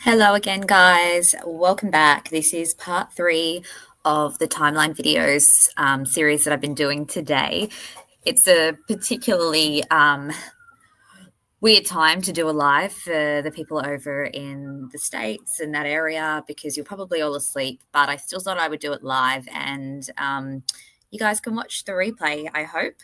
Hello again, guys. Welcome back. This is part 3 of the timeline videos series that I've been doing today. It's a particularly weird time to do a live for the people over in the States and that area because you're probably all asleep, but I still thought I would do it live and you guys can watch the replay, I hope.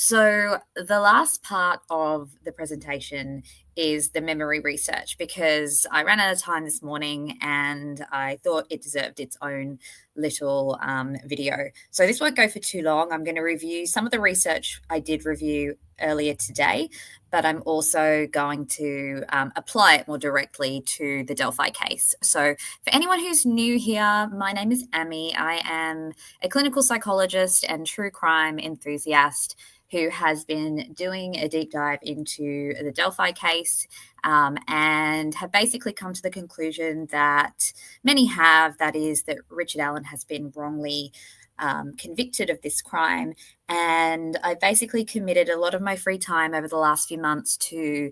So, the last part of the presentation is the memory research because I ran out of time this morning and I thought it deserved its own little video. So, this won't go for too long. I'm going to review some of the research I did review earlier today, but I'm also going to apply it more directly to the Delphi case. So, for anyone who's new here, my name is Amy. I am a clinical psychologist and true crime enthusiast who has been doing a deep dive into the Delphi case and have basically come to the conclusion that many have, that is, that Richard Allen has been wrongly convicted of this crime. And I basically committed a lot of my free time over the last few months to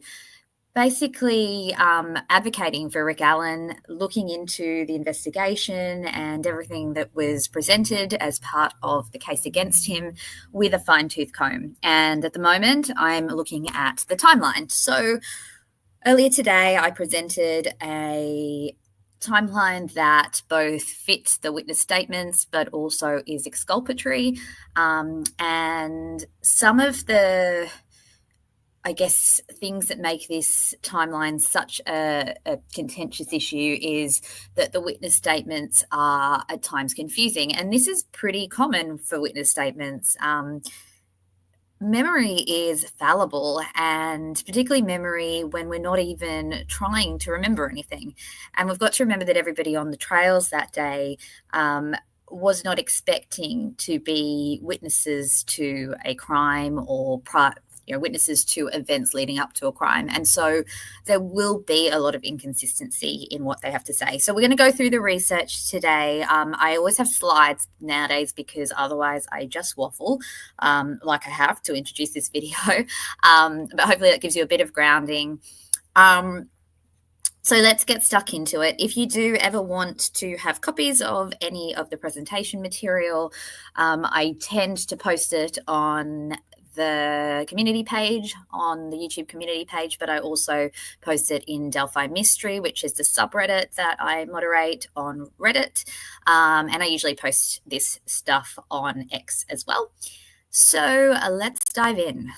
basically advocating for Rick Allen, looking into the investigation and everything that was presented as part of the case against him with a fine-tooth comb. And at the moment, I'm looking at the timeline. So earlier today, I presented a timeline that both fits the witness statements but also is exculpatory. And some of the things that make this timeline such a contentious issue is that the witness statements are at times confusing. And this is pretty common for witness statements. Memory is fallible, and particularly memory when we're not even trying to remember anything. And we've got to remember that everybody on the trails that day was not expecting to be witnesses to a crime or witnesses to events leading up to a crime. And so there will be a lot of inconsistency in what they have to say. So we're going to go through the research today. I always have slides nowadays because otherwise I just waffle like I have to introduce this video. But hopefully that gives you a bit of grounding. So let's get stuck into it. If you do ever want to have copies of any of the presentation material, I tend to post it on the community page, on the YouTube community page, but I also post it in Delphi Mystery, which is the subreddit that I moderate on Reddit. And I usually post this stuff on X as well. So let's dive in.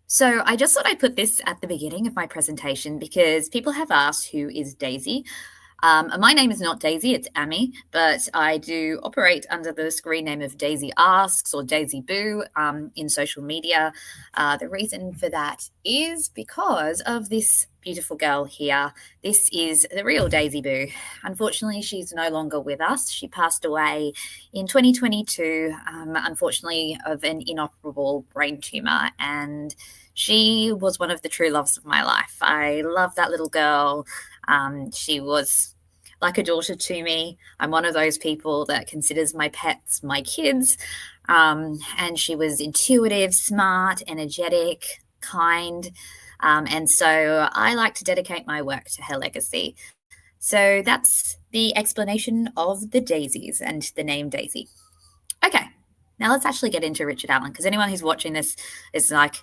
So I just thought I'd put this at the beginning of my presentation because people have asked, who is Daisy? My name is not Daisy, it's Amy, but I do operate under the screen name of Daisy Asks or Daisy Boo in social media. The reason for that is because of this beautiful girl here. This is the real Daisy Boo. Unfortunately, she's no longer with us. She passed away in 2022, unfortunately, of an inoperable brain tumor, and she was one of the true loves of my life. I love that little girl. She was like a daughter to me. I'm one of those people that considers my pets my kids. And she was intuitive, smart, energetic, kind. And so I like to dedicate my work to her legacy. So that's the explanation of the daisies and the name Daisy. Okay, now let's actually get into Richard Allen, because anyone who's watching this is like,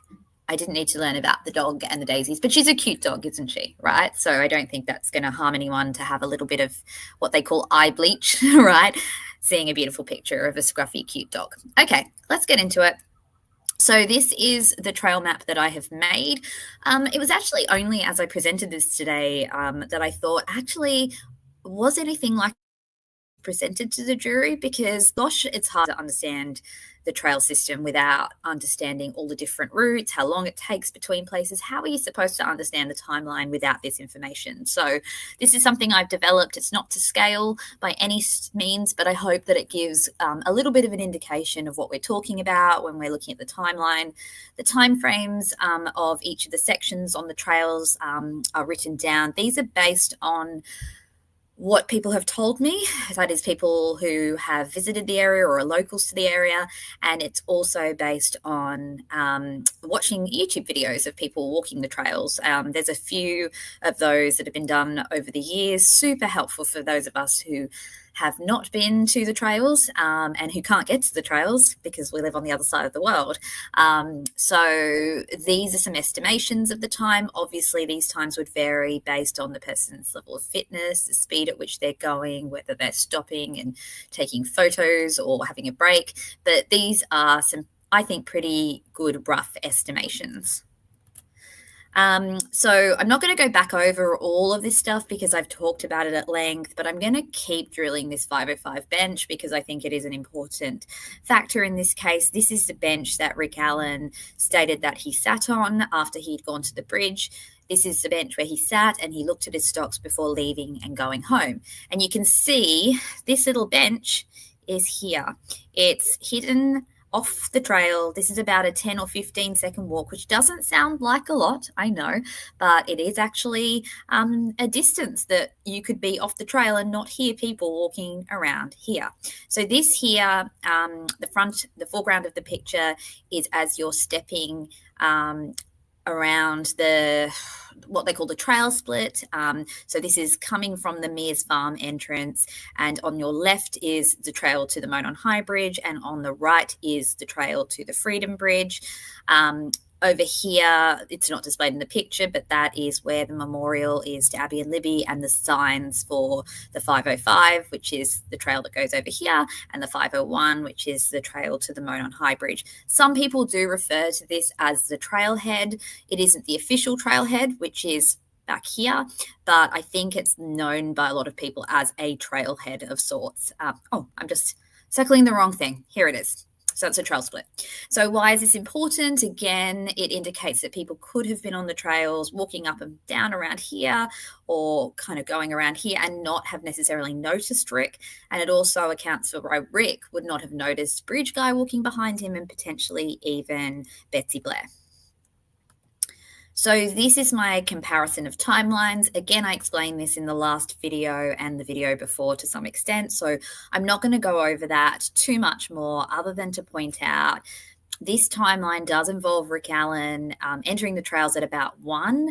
I didn't need to learn about the dog and the daisies, but she's a cute dog, isn't she? Right? So I don't think that's going to harm anyone to have a little bit of what they call eye bleach, right? Seeing a beautiful picture of a scruffy, cute dog. Okay, let's get into it. So this is the trail map that I have made. It was actually only as I presented this today that I thought, actually, was anything like presented to the jury? Because gosh, it's hard to understand the trail system without understanding all the different routes, how long it takes between places. How are you supposed to understand the timeline without this information? So this is something I've developed. It's not to scale by any means, but I hope that it gives a little bit of an indication of what we're talking about when we're looking at the timeline. The timeframes of each of the sections on the trails are written down. These are based on what people have told me, that is people who have visited the area or are locals to the area, and it's also based on watching YouTube videos of people walking the trails. There's a few of those that have been done over the years, super helpful for those of us who have not been to the trails and who can't get to the trails because we live on the other side of the world. So these are some estimations of the time. Obviously, these times would vary based on the person's level of fitness, the speed at which they're going, whether they're stopping and taking photos or having a break. But these are some, I think, pretty good rough estimations. So I'm not going to go back over all of this stuff because I've talked about it at length, but I'm going to keep drilling this 505 bench because I think it is an important factor in this case. This is the bench that Rick Allen stated that he sat on after he'd gone to the bridge. This is the bench where he sat and he looked at his stocks before leaving and going home. And you can see this little bench is here. It's hidden off the trail. This is about a 10 or 15-second walk, which doesn't sound like a lot, I know, but it is actually a distance that you could be off the trail and not hear people walking around here. So this here, the foreground of the picture is as you're stepping around what they call the trail split. So this is coming from the Mears Farm entrance, and on your left is the trail to the Monon High Bridge, and on the right is the trail to the Freedom Bridge. Over here, it's not displayed in the picture, but that is where the memorial is to Abby and Libby, and the signs for the 505, which is the trail that goes over here, and the 501, which is the trail to the Monon High Bridge. Some people do refer to this as the trailhead. It isn't the official trailhead, which is back here, but I think it's known by a lot of people as a trailhead of sorts. I'm just circling the wrong thing. Here it is. So it's a trail split. So why is this important? Again, it indicates that people could have been on the trails walking up and down around here or kind of going around here and not have necessarily noticed Rick. And it also accounts for why Rick would not have noticed Bridge Guy walking behind him and potentially even Betsy Blair. So this is my comparison of timelines. Again, I explained this in the last video and the video before to some extent, so I'm not going to go over that too much more other than to point out this timeline does involve Rick Allen entering the trails at about 1.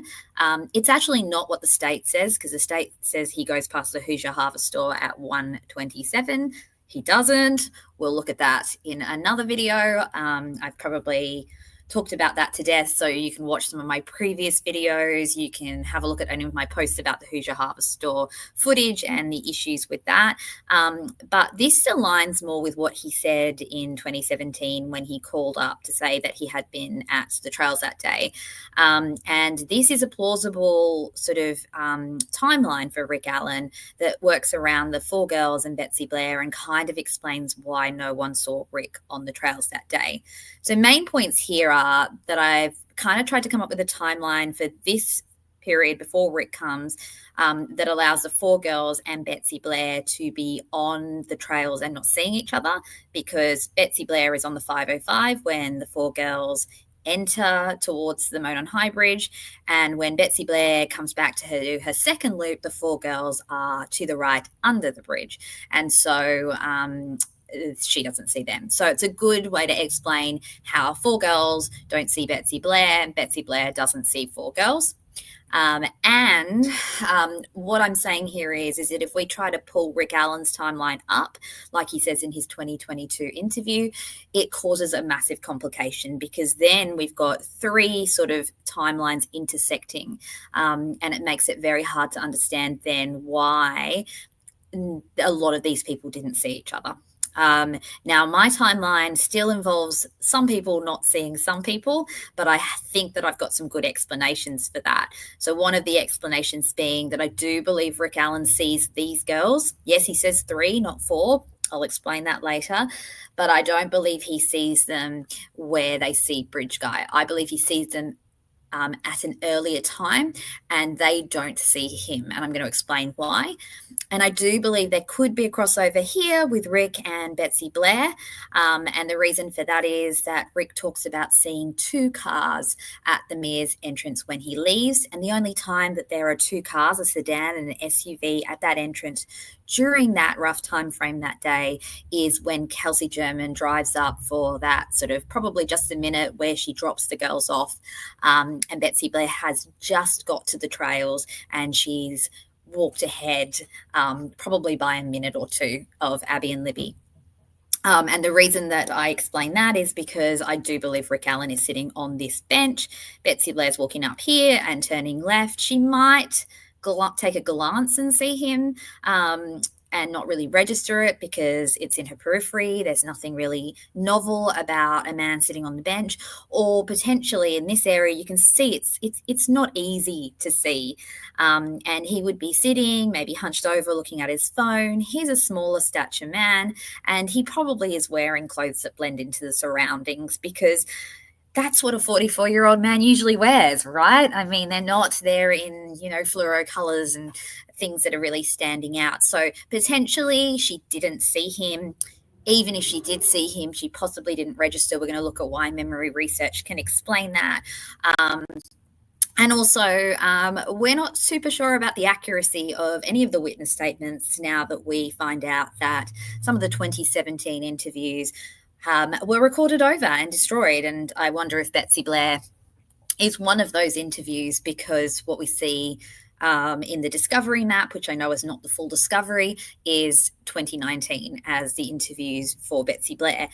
It's actually not what the state says, because the state says he goes past the Hoosier Harvest Store at 1:27. He doesn't. We'll look at that in another video. I've probably talked about that to death, so you can watch some of my previous videos. You can have a look at any of my posts about the Hoosier Harvest Store footage and the issues with that. But this aligns more with what he said in 2017 when he called up to say that he had been at the trails that day. And this is a plausible sort of timeline for Rick Allen that works around the 4 girls and Betsy Blair and kind of explains why no one saw Rick on the trails that day. So main points here are that I've kind of tried to come up with a timeline for this period before Rick comes that allows the 4 girls and Betsy Blair to be on the trails and not seeing each other, because Betsy Blair is on the 505 when the 4 girls enter towards the Monon High Bridge, and when Betsy Blair comes back to her second loop, the 4 girls are to the right under the bridge, and so she doesn't see them. So it's a good way to explain how 4 girls don't see Betsy Blair and Betsy Blair doesn't see 4 girls. And what I'm saying here is that if we try to pull Rick Allen's timeline up, like he says in his 2022 interview, it causes a massive complication, because then we've got 3 sort of timelines intersecting, and it makes it very hard to understand then why a lot of these people didn't see each other. Now, my timeline still involves some people not seeing some people, but I think that I've got some good explanations for that. So one of the explanations being that I do believe Rick Allen sees these girls. Yes, he says 3, not 4. I'll explain that later. But I don't believe he sees them where they see Bridge Guy. I believe he sees them at an earlier time, and they don't see him. And I'm going to explain why. And I do believe there could be a crossover here with Rick and Betsy Blair. And the reason for that is that Rick talks about seeing two cars at the Mears entrance when he leaves. And the only time that there are two cars, a sedan and an SUV, at that entrance during that rough time frame that day is when Kelsey German drives up for that sort of probably just a minute where she drops the girls off. And Betsy Blair has just got to the trails and she's walked ahead probably by a minute or two of Abby and Libby. And the reason that I explain that is because I do believe Rick Allen is sitting on this bench. Betsy Blair's walking up here and turning left. She might take a glance and see him and not really register it because it's in her periphery. There's nothing really novel about a man sitting on the bench. Or potentially in this area, you can see it's not easy to see. And he would be sitting, maybe hunched over, looking at his phone. He's a smaller stature man, and he probably is wearing clothes that blend into the surroundings because that's what a 44-year-old man usually wears, right? I mean, they're not there in, fluoro colors and things that are really standing out. So potentially she didn't see him. Even if she did see him, she possibly didn't register. We're going to look at why memory research can explain that. And also, we're not super sure about the accuracy of any of the witness statements now that we find out that some of the 2017 interviews were recorded over and destroyed. And I wonder if Betsy Blair is one of those interviews because what we see in the discovery map, which I know is not the full discovery, is 2019 as the interviews for Betsy Blair.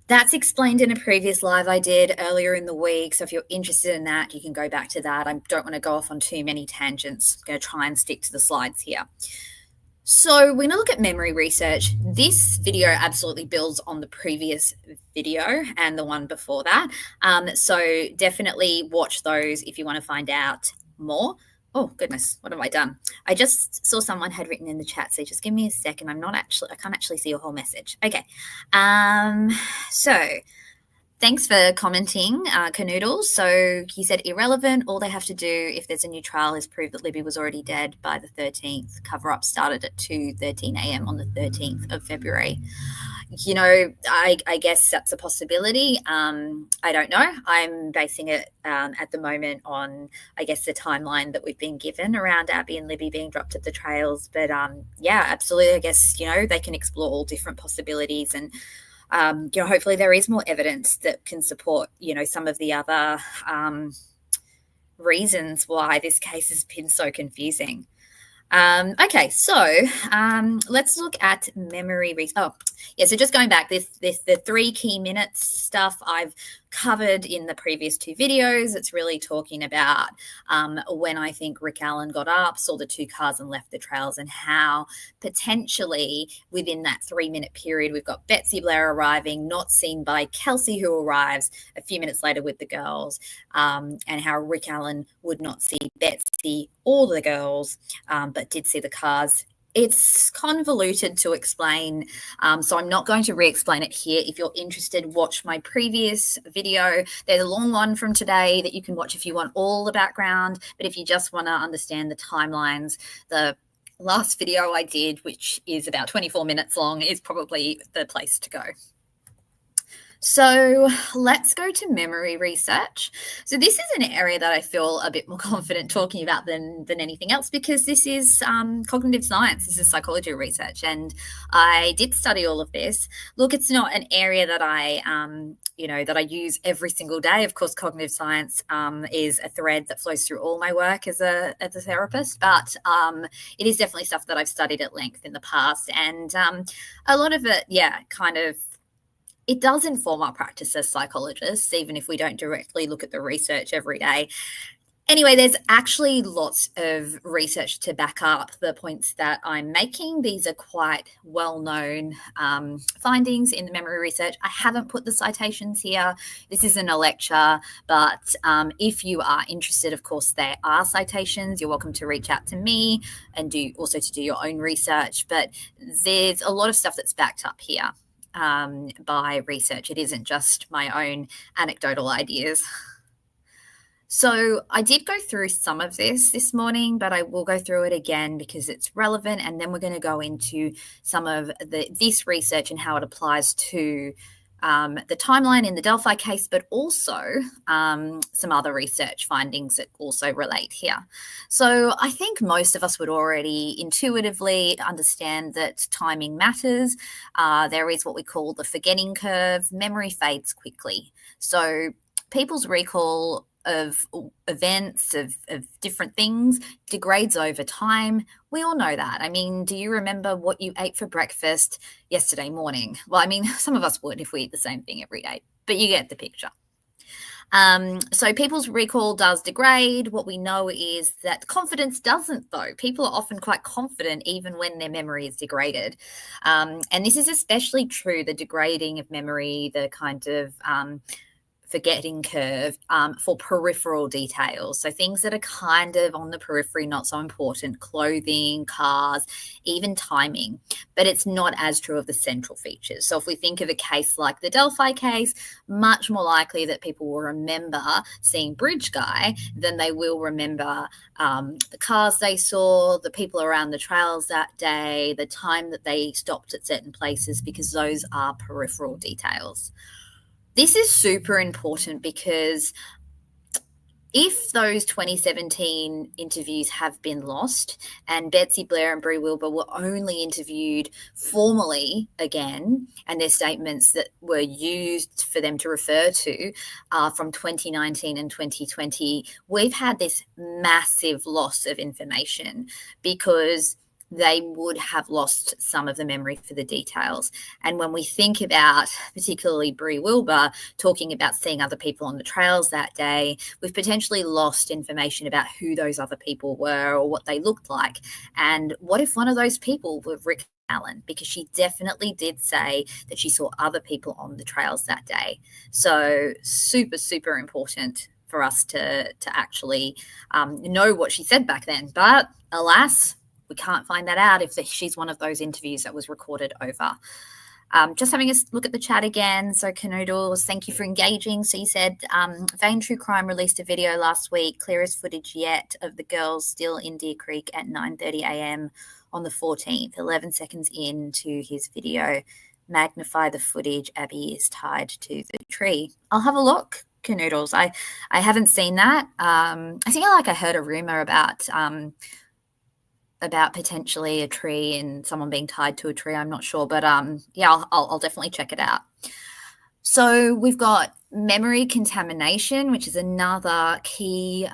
That's explained in a previous live I did earlier in the week. So if you're interested in that, you can go back to that. I don't want to go off on too many tangents. I'm going to try and stick to the slides here. So we're going to look at memory research. This video absolutely builds on the previous video and the one before that. So definitely watch those if you want to find out more. Oh, goodness, what have I done? I just saw someone had written in the chat, so just give me a second. I can't actually see your whole message. Okay. So thanks for commenting, Canoodles. So he said irrelevant. All they have to do if there's a new trial is prove that Libby was already dead by the 13th. Cover-up started at 2:13 a.m. on the 13th of February. I guess that's a possibility. I don't know. I'm basing it at the moment on, I guess, the timeline that we've been given around Abby and Libby being dropped at the trails. But yeah, absolutely. I guess, they can explore all different possibilities and hopefully there is more evidence that can support, some of the other reasons why this case has been so confusing. Okay, so let's look at memory research. So just going back, the 3 key minutes stuff I've covered in the previous 2 videos. It's really talking about when I think Rick Allen got up, saw the 2 cars and left the trails, and how potentially within that 3-minute period, we've got Betsy Blair arriving, not seen by Kelsey, who arrives a few minutes later with the girls, and how Rick Allen would not see Betsy or the girls, but did see the cars. It's convoluted to explain, so I'm not going to re-explain it here. If you're interested, watch my previous video. There's a long one from today that you can watch if you want all the background, but if you just want to understand the timelines, the last video I did, which is about 24 minutes long, is probably the place to go. So let's go to memory research. So this is an area that I feel a bit more confident talking about than anything else, because this is cognitive science. This is psychology research, and I did study all of this. Look, it's not an area that I that I use every single day. Of course, cognitive science is a thread that flows through all my work as a therapist, but it is definitely stuff that I've studied at length in the past, and a lot of it, it does inform our practice as psychologists, even if we don't directly look at the research every day. Anyway, there's actually lots of research to back up the points that I'm making. These are quite well-known findings in the memory research. I haven't put the citations here. This isn't a lecture, but if you are interested, of course, there are citations. You're welcome to reach out to me and do your own research. But there's a lot of stuff that's backed up here by research. It isn't just my own anecdotal ideas. So I did go through some of this morning, but I will go through it again because it's relevant, and then we're going to go into some of this research and how it applies to the timeline in the Delphi case, but also some other research findings that also relate here. So I think most of us would already intuitively understand that timing matters. There is what we call the forgetting curve. Memory fades quickly. So people's recall of events, of different things, degrades over time. We all know that. I mean, do you remember what you ate for breakfast yesterday morning? Well, I mean, some of us would if we eat the same thing every day, but you get the picture. So people's recall does degrade. What we know is that confidence doesn't, though. People are often quite confident even when their memory is degraded. And this is especially true, the degrading of memory, the kind of forgetting curve for peripheral details. So things that are kind of on the periphery, not so important, clothing, cars, even timing. But it's not as true of the central features. So if we think of a case like the Delphi case, much more likely that people will remember seeing Bridge Guy than they will remember the cars they saw, the people around the trails that day, the time that they stopped at certain places, because those are peripheral details. This is super important because if those 2017 interviews have been lost and Betsy Blair and Bree Wilbur were only interviewed formally again, and their statements that were used for them to refer to from 2019 and 2020, we've had this massive loss of information because they would have lost some of the memory for the details. And when we think about particularly Bree Wilbur talking about seeing other people on the trails that day, we've potentially lost information about who those other people were or what they looked like. And what if one of those people were Rick Allen? Because she definitely did say that she saw other people on the trails that day. So super, super important for us to actually know what she said back then. But alas, we can't find that out if she's one of those interviews that was recorded over. Just having a look at the chat again. So Canoodles, thank you for engaging. So you said Vane True Crime released a video last week, clearest footage yet, of the girls still in Deer Creek at 9:30 a.m. on the 14th, 11 seconds into his video. Magnify the footage. Abby is tied to the tree. I'll have a look, Canoodles. I haven't seen that. I think I heard a rumor about potentially a tree and someone being tied to a tree. I'm not sure, but yeah, I'll definitely check it out. So we've got memory contamination, which is another key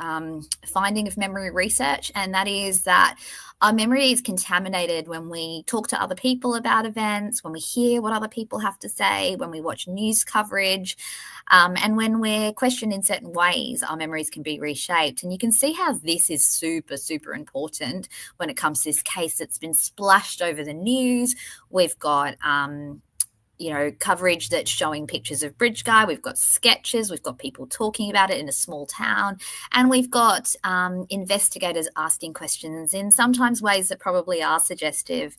finding of memory research, and that is that our memory is contaminated when we talk to other people about events, when we hear what other people have to say, when we watch news coverage, and when we're questioned in certain ways, our memories can be reshaped. And you can see how this is super, super important when it comes to this case that's been splashed over the news. We've got coverage that's showing pictures of Bridge Guy. We've got sketches. We've got people talking about it in a small town. And we've got investigators asking questions in sometimes ways that probably are suggestive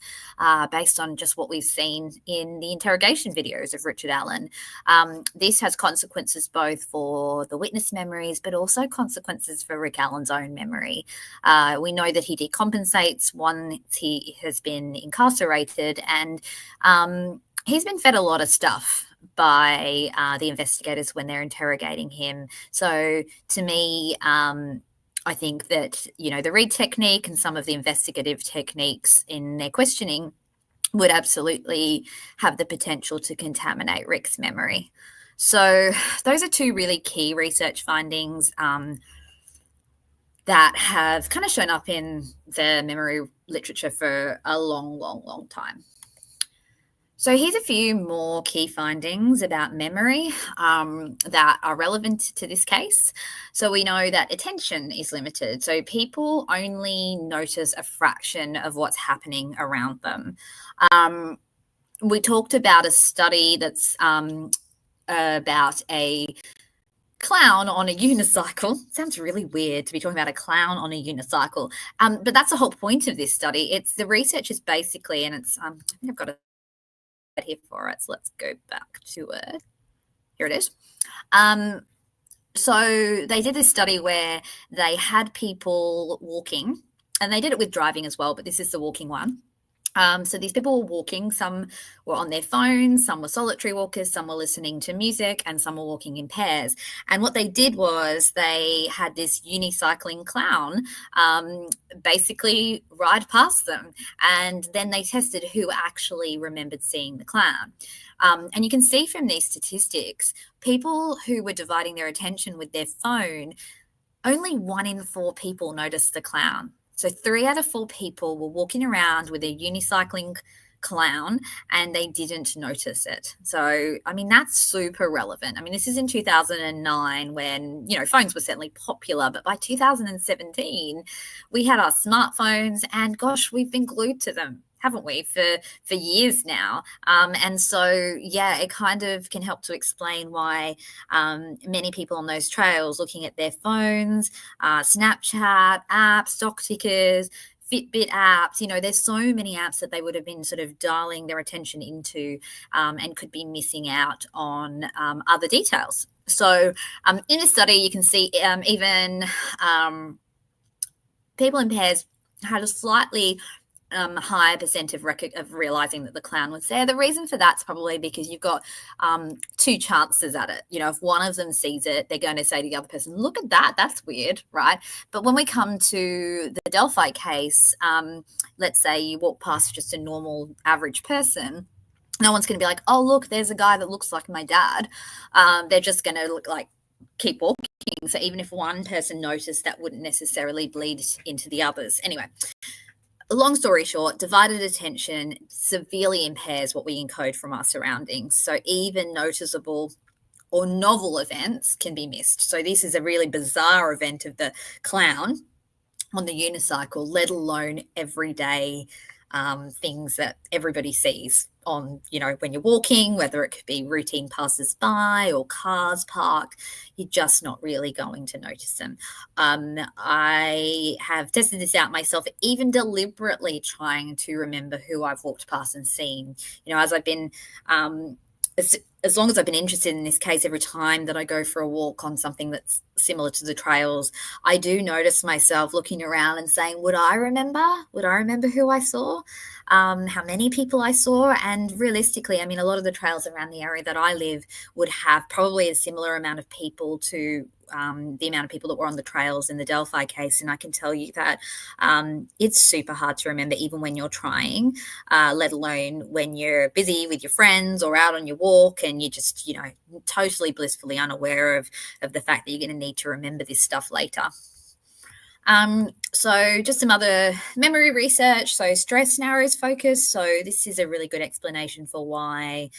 based on just what we've seen in the interrogation videos of Richard Allen. This has consequences both for the witness memories, but also consequences for Rick Allen's own memory. We know that he decompensates once he has been incarcerated, and he's been fed a lot of stuff by the investigators when they're interrogating him. So to me, I think that, the read technique and some of the investigative techniques in their questioning would absolutely have the potential to contaminate Rick's memory. So those are two really key research findings that have kind of shown up in the memory literature for a long, long, long time. So here's a few more key findings about memory that are relevant to this case. So we know that attention is limited. So people only notice a fraction of what's happening around them. We talked about a study that's about a clown on a unicycle. Sounds really weird to be talking about a clown on a unicycle. But that's the whole point of this study. It's the research is basically, and it's, I think I've got a here for it. So let's go back to it. Here it is. So they did this study where they had people walking, and they did it with driving as well, but this is the walking one. So these people were walking. Some were on their phones, some were solitary walkers, some were listening to music, and some were walking in pairs. And what they did was they had this unicycling clown basically ride past them. And then they tested who actually remembered seeing the clown. And you can see from these statistics, people who were dividing their attention with their phone, only 1 in 4 people noticed the clown. So 3 out of 4 people were walking around with a unicycling clown and they didn't notice it. So, I mean, that's super relevant. I mean, this is in 2009 when, phones were certainly popular, but by 2017, we had our smartphones and gosh, we've been glued to them, haven't we, for years now? And so, yeah, it kind of can help to explain why many people on those trails looking at their phones, Snapchat apps, stock tickers, Fitbit apps, there's so many apps that they would have been sort of dialing their attention into and could be missing out on other details. So in this study, you can see even people in pairs had a slightly higher percent of realizing that the clown was there. The reason for that's probably because you've got 2 chances at it. If one of them sees it, they're going to say to the other person, look at that, that's weird, right? But when we come to the Delphi case, let's say you walk past just a normal average person, no one's going to be like, oh, look, there's a guy that looks like my dad. They're just going to look like keep walking. So even if one person noticed, that wouldn't necessarily bleed into the others. Anyway, long story short, divided attention severely impairs what we encode from our surroundings. So even noticeable or novel events can be missed. So this is a really bizarre event of the clown on the unicycle, let alone everyday things that everybody sees on, when you're walking, whether it could be routine passers-by or cars parked, you're just not really going to notice them. I have tested this out myself, even deliberately trying to remember who I've walked past and seen. As I've been as long as I've been interested in this case, every time that I go for a walk on something that's similar to the trails, I do notice myself looking around and saying, would I remember? Would I remember who I saw? How many people I saw? And realistically, I mean, a lot of the trails around the area that I live would have probably a similar amount of people to the amount of people that were on the trails in the Delphi case. And I can tell you that it's super hard to remember even when you're trying, let alone when you're busy with your friends or out on your walk and you're just, totally blissfully unaware of the fact that you're going to need to remember this stuff later. So just some other memory research. So stress narrows focus. So this is a really good explanation for why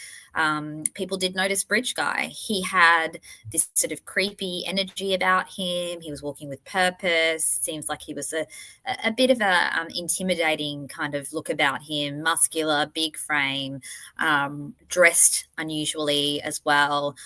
people did notice Bridge Guy. He had this sort of creepy energy about him. He was walking with purpose. Seems like he was a bit of a intimidating kind of look about him. Muscular, big frame, dressed unusually as well,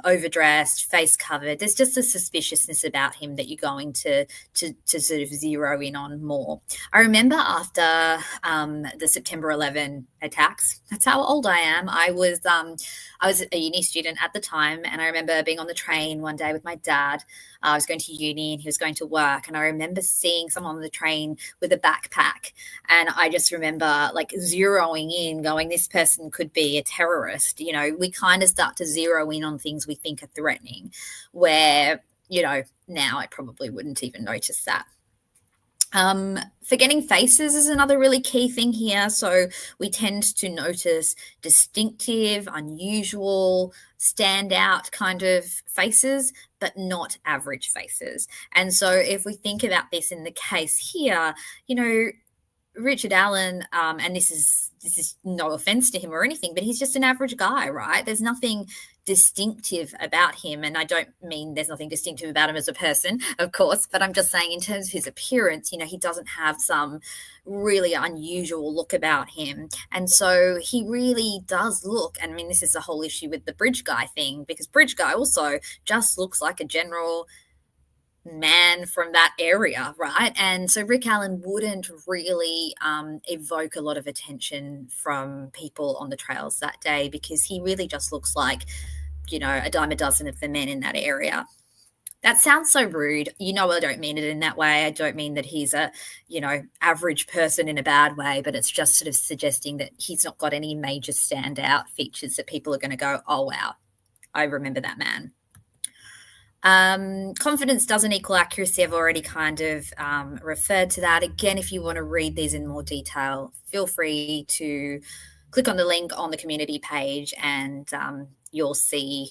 overdressed, face covered. There's just a suspiciousness about him that you're going to sort of zero in on more. I remember after the September 11 attacks, that's how old I am. I was a uni student at the time, and I remember being on the train one day with my dad. I was going to uni and he was going to work, and I remember seeing someone on the train with a backpack, and I just remember like zeroing in, going, this person could be a terrorist. We kind of start to zero in on things we think are threatening, where now I probably wouldn't even notice that. Forgetting faces is another really key thing here. So we tend to notice distinctive, unusual, standout kind of faces, but not average faces. And so if we think about this in the case here, Richard Allen, and this is no offense to him or anything, but he's just an average guy, right? There's nothing distinctive about him. And I don't mean there's nothing distinctive about him as a person, of course, but I'm just saying in terms of his appearance, he doesn't have some really unusual look about him. And so he really does look, and I mean, this is the whole issue with the Bridge Guy thing, because Bridge Guy also just looks like a general man from that area, right? And so Rick Allen wouldn't really evoke a lot of attention from people on the trails that day, because he really just looks like, a dime a dozen of the men in that area. That sounds so rude. You know, I don't mean it in that way. I don't mean that he's a, average person in a bad way, but it's just sort of suggesting that he's not got any major standout features that people are going to go, oh, wow, I remember that man. Confidence doesn't equal accuracy. I've already kind of referred to that. Again, if you want to read these in more detail, feel free to click on the link on the community page and you'll see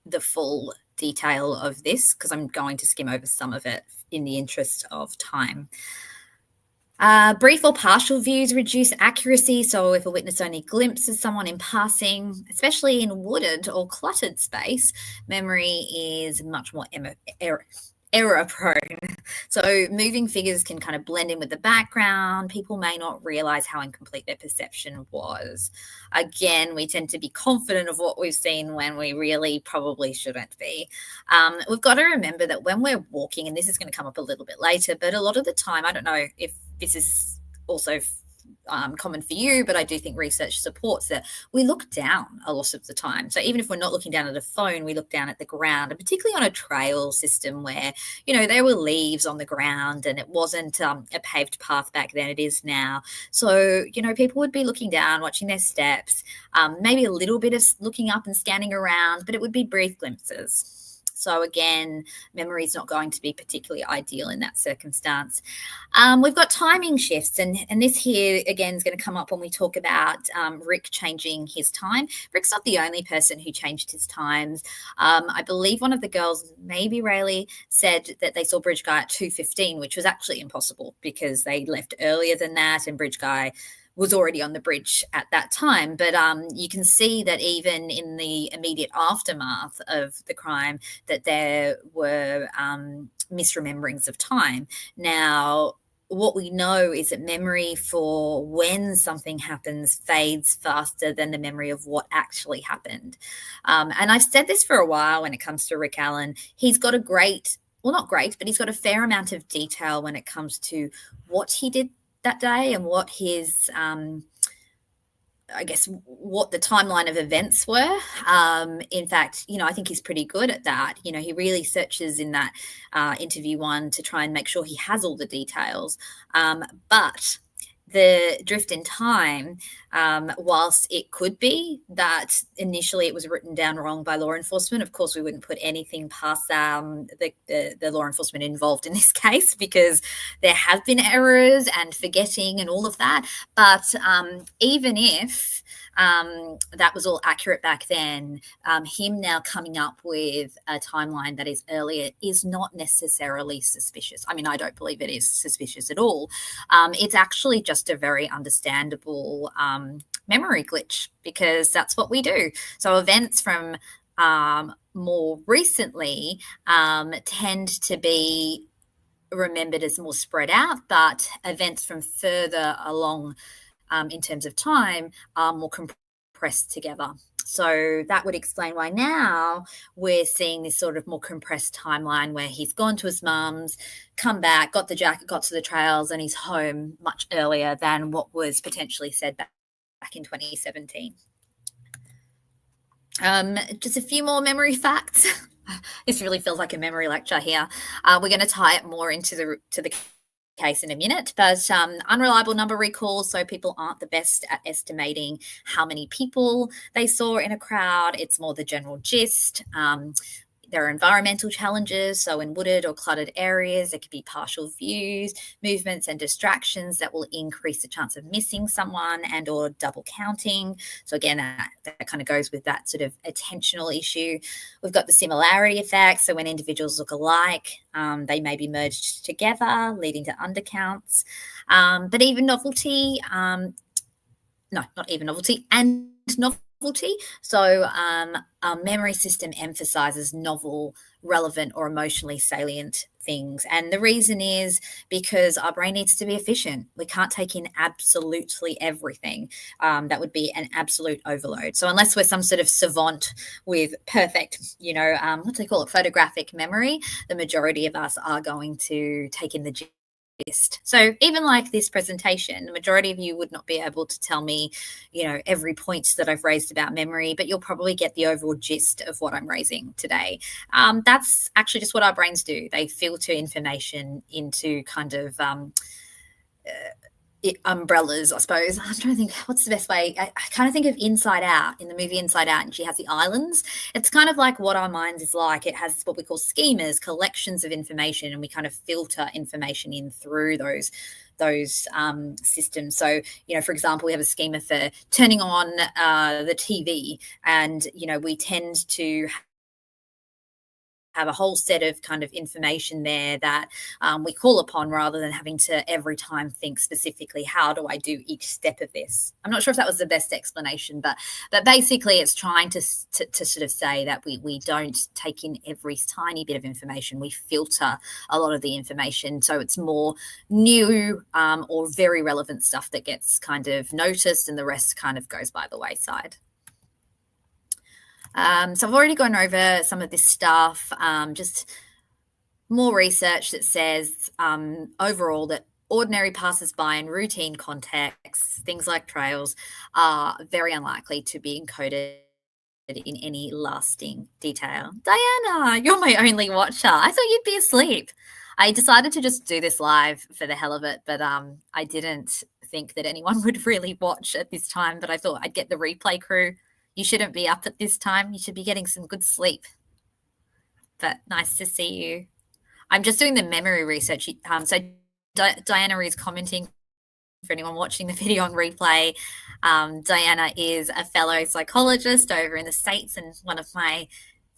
the full detail of this, because I'm going to skim over some of it in the interest of time. Brief or partial views reduce accuracy. So if a witness only glimpses someone in passing, especially in wooded or cluttered space, memory is much more error prone. So moving figures can kind of blend in with the background. People may not realize how incomplete their perception was. Again, we tend to be confident of what we've seen when we really probably shouldn't be. We've got to remember that when we're walking, and this is going to come up a little bit later, but a lot of the time, I don't know if this is also common for you, but I do think research supports that we look down a lot of the time. So even if we're not looking down at a phone, we look down at the ground, and particularly on a trail system where, there were leaves on the ground and it wasn't a paved path back then, it is now. So, people would be looking down, watching their steps, maybe a little bit of looking up and scanning around, but it would be brief glimpses. So again, memory is not going to be particularly ideal in that circumstance. We've got timing shifts, and this here again is going to come up when we talk about Rick changing his time. Rick's not the only person who changed his times. I believe one of the girls, maybe Rayleigh, said that they saw Bridge Guy at 2:15, which was actually impossible because they left earlier than that, and Bridge Guy was already on the bridge at that time. But you can see that even in the immediate aftermath of the crime, that there were misrememberings of time. Now, what we know is that memory for when something happens fades faster than the memory of what actually happened. And I've said this for a while when it comes to Rick Allen. He's got not great, but he's got a fair amount of detail when it comes to what he did that day and what his what the timeline of events were. In fact, I think he's pretty good at that. He really searches in that interview one to try and make sure he has all the details. But the drift in time, whilst it could be that initially it was written down wrong by law enforcement, of course we wouldn't put anything past the law enforcement involved in this case, because there have been errors and forgetting and all of that. But even if that was all accurate back then, him now coming up with a timeline that is earlier is not necessarily suspicious. I mean, I don't believe it is suspicious at all. It's actually just a very understandable memory glitch, because that's what we do. So events from more recently tend to be remembered as more spread out, but events from further along in terms of time are more compressed together. So that would explain why now we're seeing this sort of more compressed timeline where he's gone to his mum's, come back, got the jacket, got to the trails, and he's home much earlier than what was potentially said back in 2017. Just a few more memory facts. This really feels like a memory lecture here. We're going to tie it more into the case in a minute, but unreliable number recall, so people aren't the best at estimating how many people they saw in a crowd. It's more the general gist. There are environmental challenges, so in wooded or cluttered areas, there could be partial views, movements and distractions that will increase the chance of missing someone and or double counting. So again, that kind of goes with that sort of attentional issue. We've got the similarity effect, so when individuals look alike, they may be merged together, leading to undercounts. But even novelty, not even novelty, and novelty. So our memory system emphasizes novel, relevant, or emotionally salient things. And the reason is because our brain needs to be efficient. We can't take in absolutely everything. That would be an absolute overload. So unless we're some sort of savant with perfect, what do they call it, photographic memory, the majority of us are going to take in the gist. So even like this presentation, the majority of you would not be able to tell me, every point that I've raised about memory, but you'll probably get the overall gist of what I'm raising today. That's actually just what our brains do. They filter information into kind of umbrellas, I suppose. I'm trying to think what's the best way. I kind of think of Inside Out, in the movie Inside Out, and she has the islands. It's kind of like what our minds is like. It has what we call schemas, collections of information, and we kind of filter information in through those systems. So, for example, we have a schema for turning on the TV, and we tend to have a whole set of kind of information there that we call upon, rather than having to every time think specifically, how do I do each step of this? I'm not sure if that was the best explanation, but basically it's trying to sort of say that we don't take in every tiny bit of information. We filter a lot of the information, so it's more new or very relevant stuff that gets kind of noticed, and the rest kind of goes by the wayside. So I've already gone over some of this stuff, just more research that says overall that ordinary passers-by in routine contexts, things like trails, are very unlikely to be encoded in any lasting detail. Diana, you're my only watcher. I thought you'd be asleep. I decided to just do this live for the hell of it, but I didn't think that anyone would really watch at this time, but I thought I'd get the replay crew. You shouldn't be up at this time. You should be getting some good sleep. But nice to see you. I'm just doing the memory research. So Diana is commenting for anyone watching the video on replay. Diana is a fellow psychologist over in the States and one of my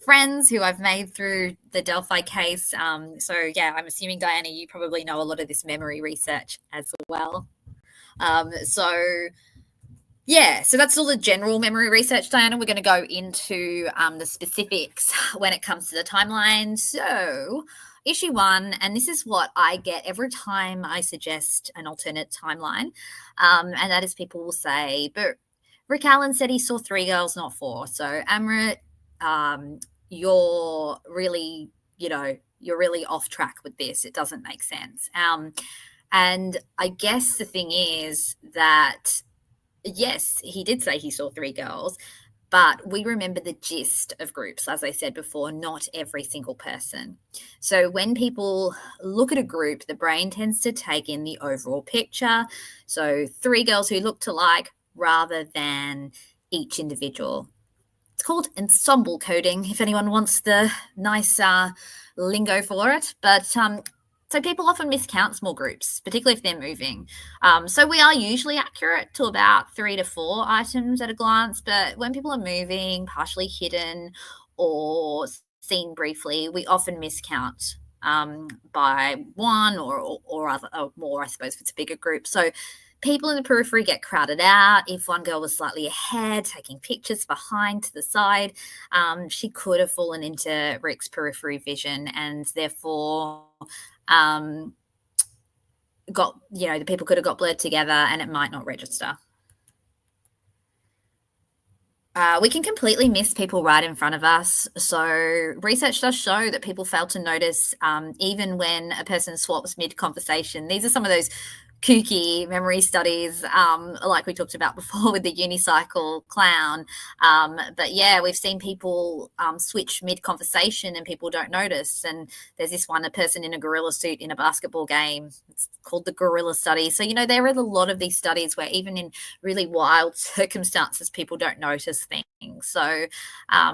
friends who I've made through the Delphi case. So yeah, I'm assuming, Diana, you probably know a lot of this memory research as well. So that's all the general memory research, Diana. We're going to go into the specifics when it comes to the timeline. So issue 1, and this is what I get every time I suggest an alternate timeline, and that is people will say, but Rick Allen said he saw 3 girls, not 4. So Amrit, you're really off track with this. It doesn't make sense. And I guess the thing is that, yes, he did say he saw 3 girls, but we remember the gist of groups, as I said before, not every single person. So when people look at a group, the brain tends to take in the overall picture. So 3 girls who looked alike rather than each individual. It's called ensemble coding, if anyone wants the nice lingo for it. But so people often miscount small groups, particularly if they're moving. So we are usually accurate to about 3 to 4 items at a glance, but when people are moving, partially hidden, or seen briefly, we often miscount by 1 or more, I suppose, if it's a bigger group. So people in the periphery get crowded out. If one girl was slightly ahead, taking pictures behind to the side, she could have fallen into Rick's periphery vision, and therefore the people could have got blurred together and it might not register. We can completely miss people right in front of us. So research does show that people fail to notice even when a person swaps mid-conversation. These are some of those kooky memory studies, like we talked about before with the unicycle clown. But yeah, we've seen people switch mid-conversation and people don't notice. And there's this one, a person in a gorilla suit in a basketball game. It's called the gorilla study. So, there are a lot of these studies where even in really wild circumstances, people don't notice things. So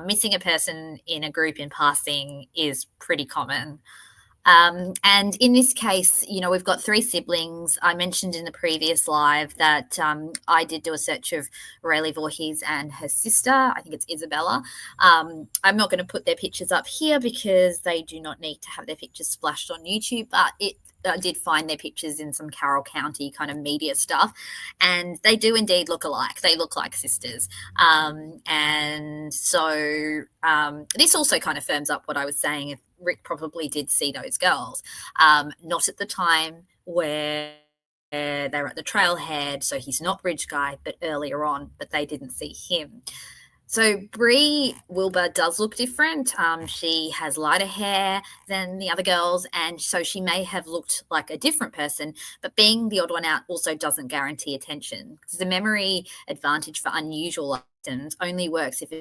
missing a person in a group in passing is pretty common. And in this case, we've got 3 siblings. I mentioned in the previous live that I did do a search of Rayleigh Voorhees and her sister. I think it's Isabella. I'm not going to put their pictures up here because they do not need to have their pictures splashed on YouTube, but I did find their pictures in some Carroll County kind of media stuff, and they do indeed look alike. They look like sisters. And so this also kind of firms up what I was saying. Rick probably did see those girls, not at the time where they're at the trailhead, so he's not bridge guy, but earlier on, but they didn't see him. So Bree Wilbur does look different. She has lighter hair than the other girls, and so she may have looked like a different person. But being the odd one out also doesn't guarantee attention, because the memory advantage for unusual items only works if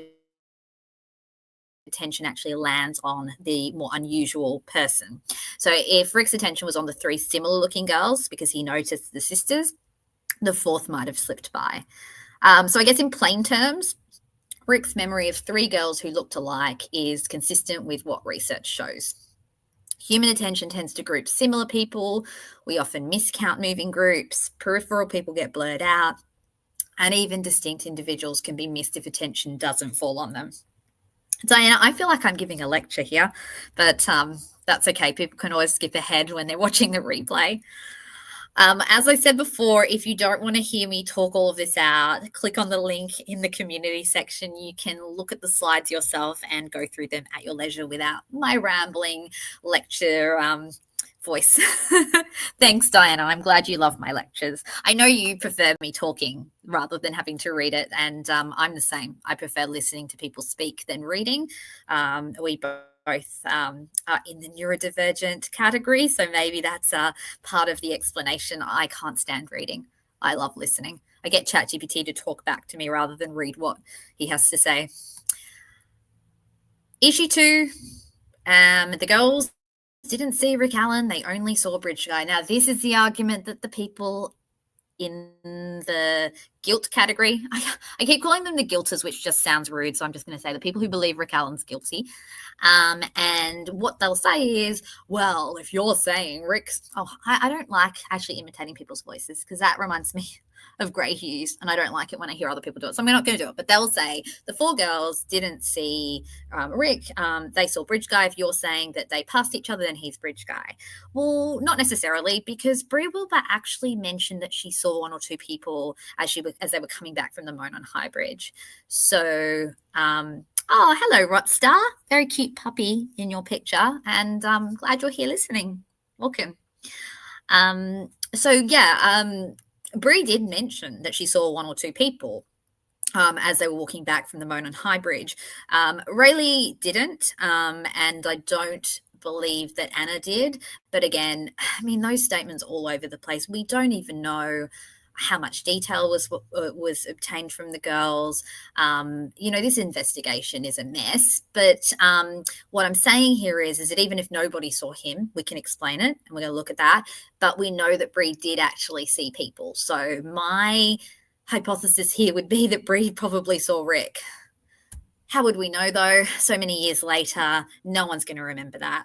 attention actually lands on the more unusual person. So if Rick's attention was on the three similar looking girls because he noticed the sisters, the fourth might have slipped by. So I guess in plain terms, Rick's memory of three girls who looked alike is consistent with what research shows. Human attention tends to group similar people. We often miscount moving groups. Peripheral people get blurred out. And even distinct individuals can be missed if attention doesn't fall on them. Diana, I feel like I'm giving a lecture here, but that's okay. People can always skip ahead when they're watching the replay. As I said before, if you don't want to hear me talk all of this out, click on the link in the community section. You can look at the slides yourself and go through them at your leisure without my rambling lecture voice. Thanks, Diana. I'm glad you love my lectures. I know you prefer me talking rather than having to read it, and I'm the same. I prefer listening to people speak than reading. We both are in the neurodivergent category, so maybe that's part of the explanation. I can't stand reading. I love listening. I get ChatGPT to talk back to me rather than read what he has to say. Issue 2, the girls didn't see Rick Allen, they only saw Bridge Guy. Now, this is the argument that the people in the guilt category, I keep calling them the guilters, which just sounds rude, so I'm just going to say the people who believe Rick Allen's guilty. And what they'll say is, well, if you're saying Rick's, I don't like actually imitating people's voices because that reminds me of Grey Hughes, and I don't like it when I hear other people do it, so I'm not going to do it. But they'll say the 4 girls didn't see Rick, they saw Bridge Guy. If you're saying that they passed each other, then he's Bridge Guy. Well, not necessarily, because Bree Wilbur actually mentioned that she saw 1 or 2 people as they were coming back from the Monon High Bridge. So, oh, hello, Rotstar. Very cute puppy in your picture, and I'm glad you're here listening. Welcome. Bree did mention that she saw 1 or 2 people as they were walking back from the Monon High Bridge. Rayleigh didn't, and I don't believe that Anna did. But again, I mean, those statements all over the place. We don't even know how much detail was obtained from the girls. This investigation is a mess. But what I'm saying here is that even if nobody saw him, we can explain it, and we're going to look at that. But we know that Bree did actually see people. So my hypothesis here would be that Bree probably saw Rick. How would we know, though? So many years later, no one's going to remember that.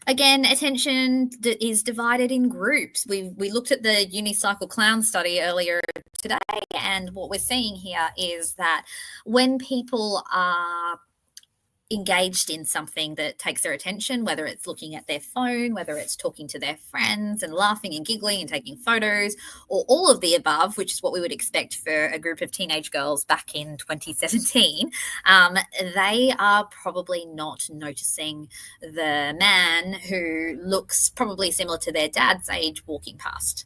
Again, attention is divided in groups. We looked at the unicycle clown study earlier today, and what we're seeing here is that when people are engaged in something that takes their attention, whether it's looking at their phone, whether it's talking to their friends and laughing and giggling and taking photos, or all of the above, which is what we would expect for a group of teenage girls back in 2017, they are probably not noticing the man who looks probably similar to their dad's age walking past.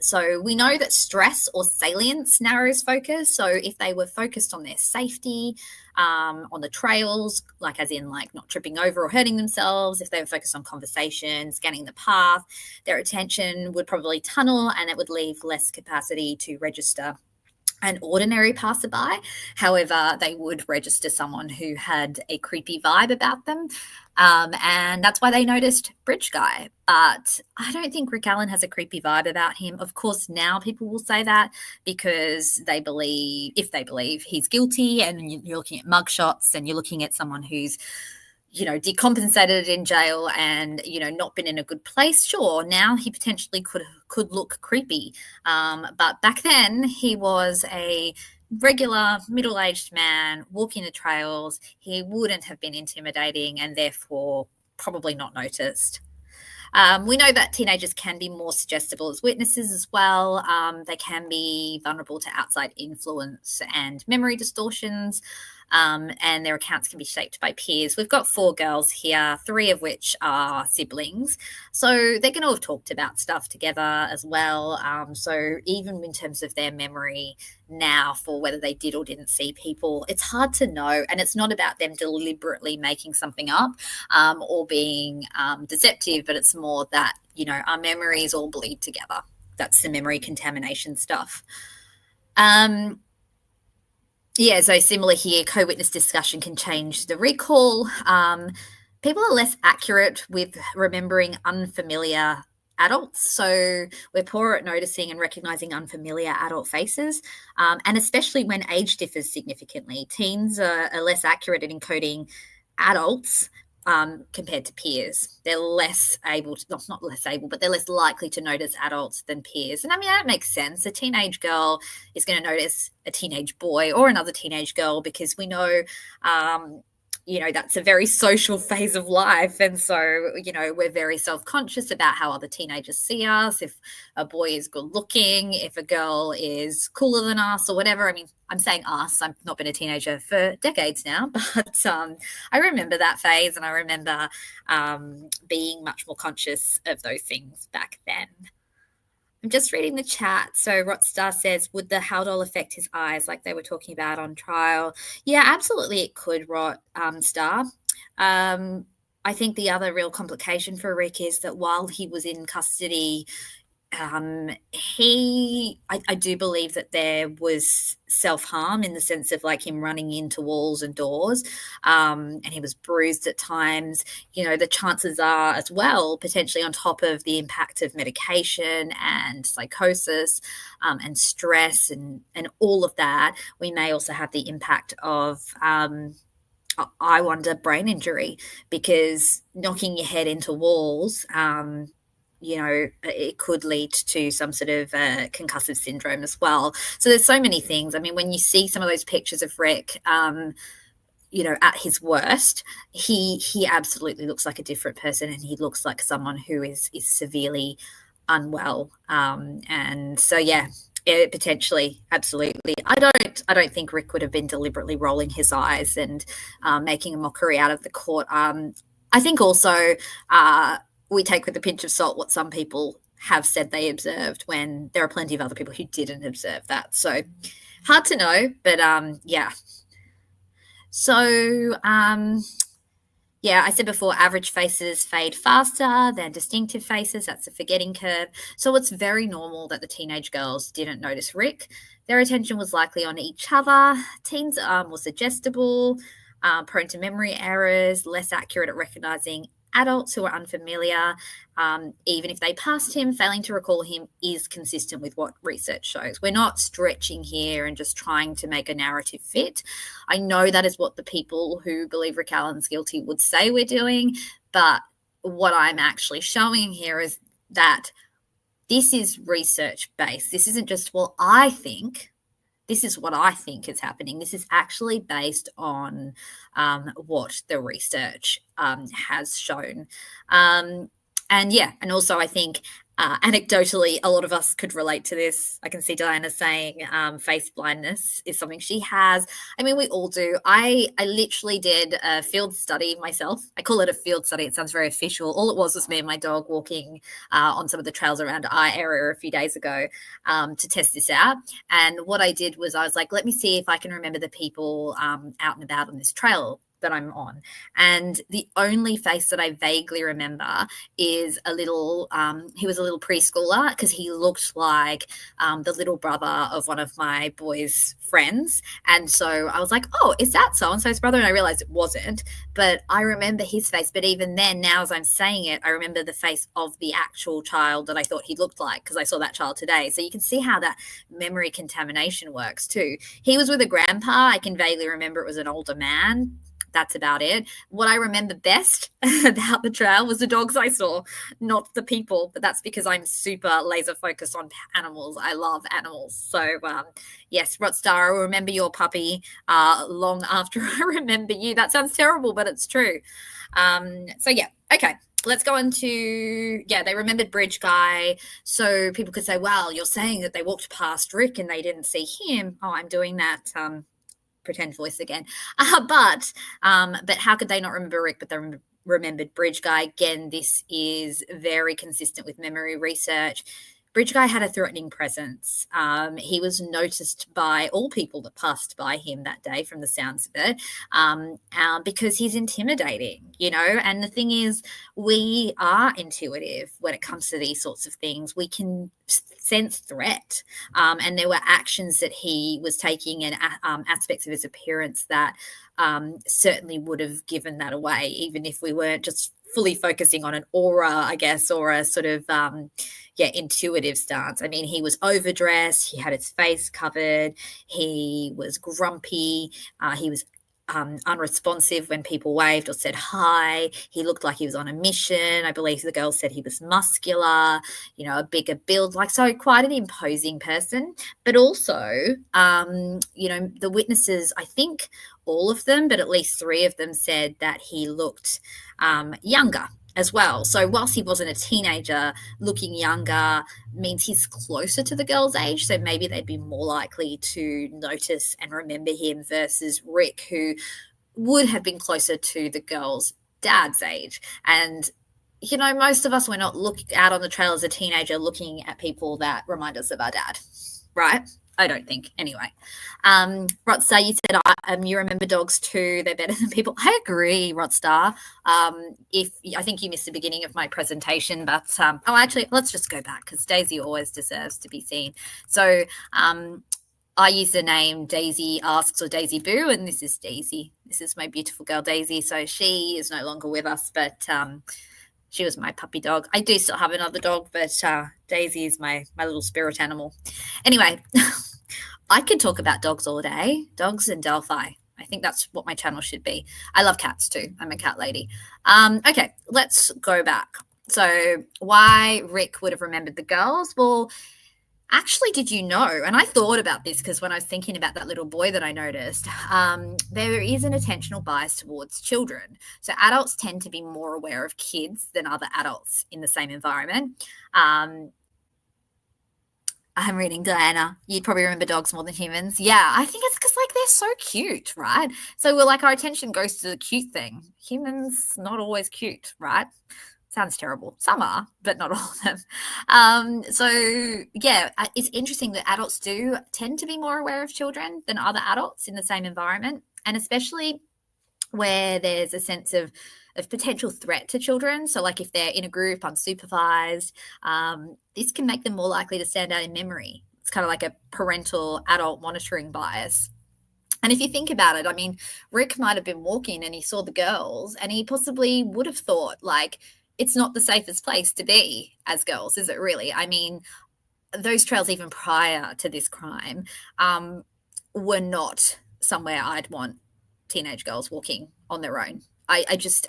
So we know that stress or salience narrows focus. So if they were focused on their safety, on the trails, like as in like not tripping over or hurting themselves, if they were focused on conversation, scanning the path, their attention would probably tunnel, and it would leave less capacity to register an ordinary passerby. However, they would register someone who had a creepy vibe about them. And that's why they noticed Bridge Guy. But I don't think Rick Allen has a creepy vibe about him. Of course, now people will say that because if they believe he's guilty, and you're looking at mugshots and you're looking at someone who's decompensated in jail and, not been in a good place. Sure, now he potentially could look creepy. But back then he was a regular middle-aged man walking the trails. He wouldn't have been intimidating and therefore probably not noticed. We know that teenagers can be more suggestible as witnesses as well. They can be vulnerable to outside influence and memory distortions. and their accounts can be shaped by peers. We've got 4 girls here, 3 of which are siblings. So they're going to have talked about stuff together as well. So even in terms of their memory now for whether they did or didn't see people, it's hard to know. And it's not about them deliberately making something up or being deceptive, but it's more that, our memories all bleed together. That's the memory contamination stuff. Yeah, so similar here, co-witness discussion can change the recall. People are less accurate with remembering unfamiliar adults. So we're poorer at noticing and recognizing unfamiliar adult faces, and especially when age differs significantly. Teens are less accurate at encoding adults compared to peers. They're less able to, not less able, but they're less likely to notice adults than peers. And I mean, that makes sense. A teenage girl is going to notice a teenage boy or another teenage girl because we know, that's a very social phase of life. And so, we're very self-conscious about how other teenagers see us, if a boy is good looking, if a girl is cooler than us or whatever. I mean, I'm saying us. I've not been a teenager for decades now, but I remember that phase, and I remember being much more conscious of those things back then. I'm just reading the chat. So Rotstar says, would the Haldol affect his eyes like they were talking about on trial? Yeah, absolutely it could, Star. I think the other real complication for Rick is that while he was in custody, I do believe that there was self-harm in the sense of like him running into walls and doors, and he was bruised at times. The chances are as well, potentially on top of the impact of medication and psychosis, and stress and all of that, we may also have the impact of I wonder brain injury, because knocking your head into walls, it could lead to some sort of concussive syndrome as well. So there's so many things. I mean, when you see some of those pictures of Rick, at his worst, he absolutely looks like a different person, and he looks like someone who is severely unwell. And so, yeah, potentially, absolutely. I don't think Rick would have been deliberately rolling his eyes and making a mockery out of the court. I think also we take with a pinch of salt what some people have said they observed, when there are plenty of other people who didn't observe that. So hard to know, but yeah. So yeah, I said before, average faces fade faster than distinctive faces. That's a forgetting curve. So it's very normal that the teenage girls didn't notice Rick. Their attention was likely on each other. Teens are more suggestible, prone to memory errors, less accurate at recognizing adults who are unfamiliar. Even if they passed him, failing to recall him is consistent with what research shows. We're not stretching here and just trying to make a narrative fit. I know that is what the people who believe Rick Allen's guilty would say we're doing, but what I'm actually showing here is that this is research based. This isn't just, well, I think. This is what I think is happening. This is actually based on what the research has shown. And yeah, and also I think anecdotally, a lot of us could relate to this. I can see Diana saying face blindness is something she has. I mean, we all do. I literally did a field study myself. I call it a field study. It sounds very official. All it was me and my dog walking on some of the trails around our area a few days ago to test this out. And what I did was I was like, let me see if I can remember the people out and about on this trail that I'm on. And the only face that I vaguely remember is he was a little preschooler, because he looked like the little brother of one of my boys' friends. And so I was like, oh, is that so-and-so's brother? And I realized it wasn't, but I remember his face. But even then, now as I'm saying it, I remember the face of the actual child that I thought he looked like, because I saw that child today. So you can see how that memory contamination works too. He was with a grandpa. I can vaguely remember it was an older man. That's about it. What I remember best about the trail was the dogs I saw, not the people. But that's because I'm super laser focused on animals. I love animals. So yes, Rotstar, I will remember your puppy long after I remember you. That sounds terrible, but it's true. So yeah, okay. Let's go on to, they remembered Bridge Guy. So people could say, well, you're saying that they walked past Rick and they didn't see him. Oh, I'm doing that pretend voice again. But how could they not remember Rick, but they remembered Bridge Guy? Again, this is very consistent with memory research. Bridge Guy had a threatening presence. He was noticed by all people that passed by him that day, from the sounds of it, because he's intimidating, And the thing is, we are intuitive when it comes to these sorts of things. We can sense threat, and there were actions that he was taking and aspects of his appearance that certainly would have given that away, even if we weren't just fully focusing on an aura, I guess, or a sort of intuitive stance. I mean, he was overdressed, he had his face covered, he was grumpy, he was unresponsive when people waved or said hi. He looked like he was on a mission. I believe the girls said he was muscular, a bigger build, so quite an imposing person. But also, the witnesses, I think all of them, but at least 3 of them said that he looked younger as well. So whilst he wasn't a teenager, looking younger means he's closer to the girl's age. So maybe they'd be more likely to notice and remember him versus Rick, who would have been closer to the girl's dad's age. And, most of us, we're not out on the trail as a teenager looking at people that remind us of our dad, right? I don't think, anyway. Rotstar, you said you remember dogs too. They're better than people. I agree, Rotstar. I think you missed the beginning of my presentation, but actually, let's just go back because Daisy always deserves to be seen. So I use the name Daisy Asks or Daisy Boo, and this is Daisy. This is my beautiful girl Daisy. So she is no longer with us, but she was my puppy dog. I do still have another dog, but Daisy is my little spirit animal. Anyway, I could talk about dogs all day, dogs and Delphi. I think that's what my channel should be. I love cats too. I'm a cat lady. Okay, let's go back. So why Rick would have remembered the girls? Well, actually, did you know, and I thought about this because when I was thinking about that little boy that I noticed, there is an attentional bias towards children. So adults tend to be more aware of kids than other adults in the same environment. I'm reading Diana. You'd probably remember dogs more than humans. Yeah, I think it's because they're so cute, right? So we're our attention goes to the cute thing. Humans, not always cute, right? Sounds terrible. Some are, but not all of them. It's interesting that adults do tend to be more aware of children than other adults in the same environment, and especially where there's a sense of potential threat to children. So if they're in a group unsupervised, this can make them more likely to stand out in memory. It's kind of like a parental adult monitoring bias. And if you think about it, I mean, Rick might have been walking and he saw the girls and he possibly would have thought it's not the safest place to be as girls, is it really? I mean, those trails even prior to this crime were not somewhere I'd want teenage girls walking on their own. I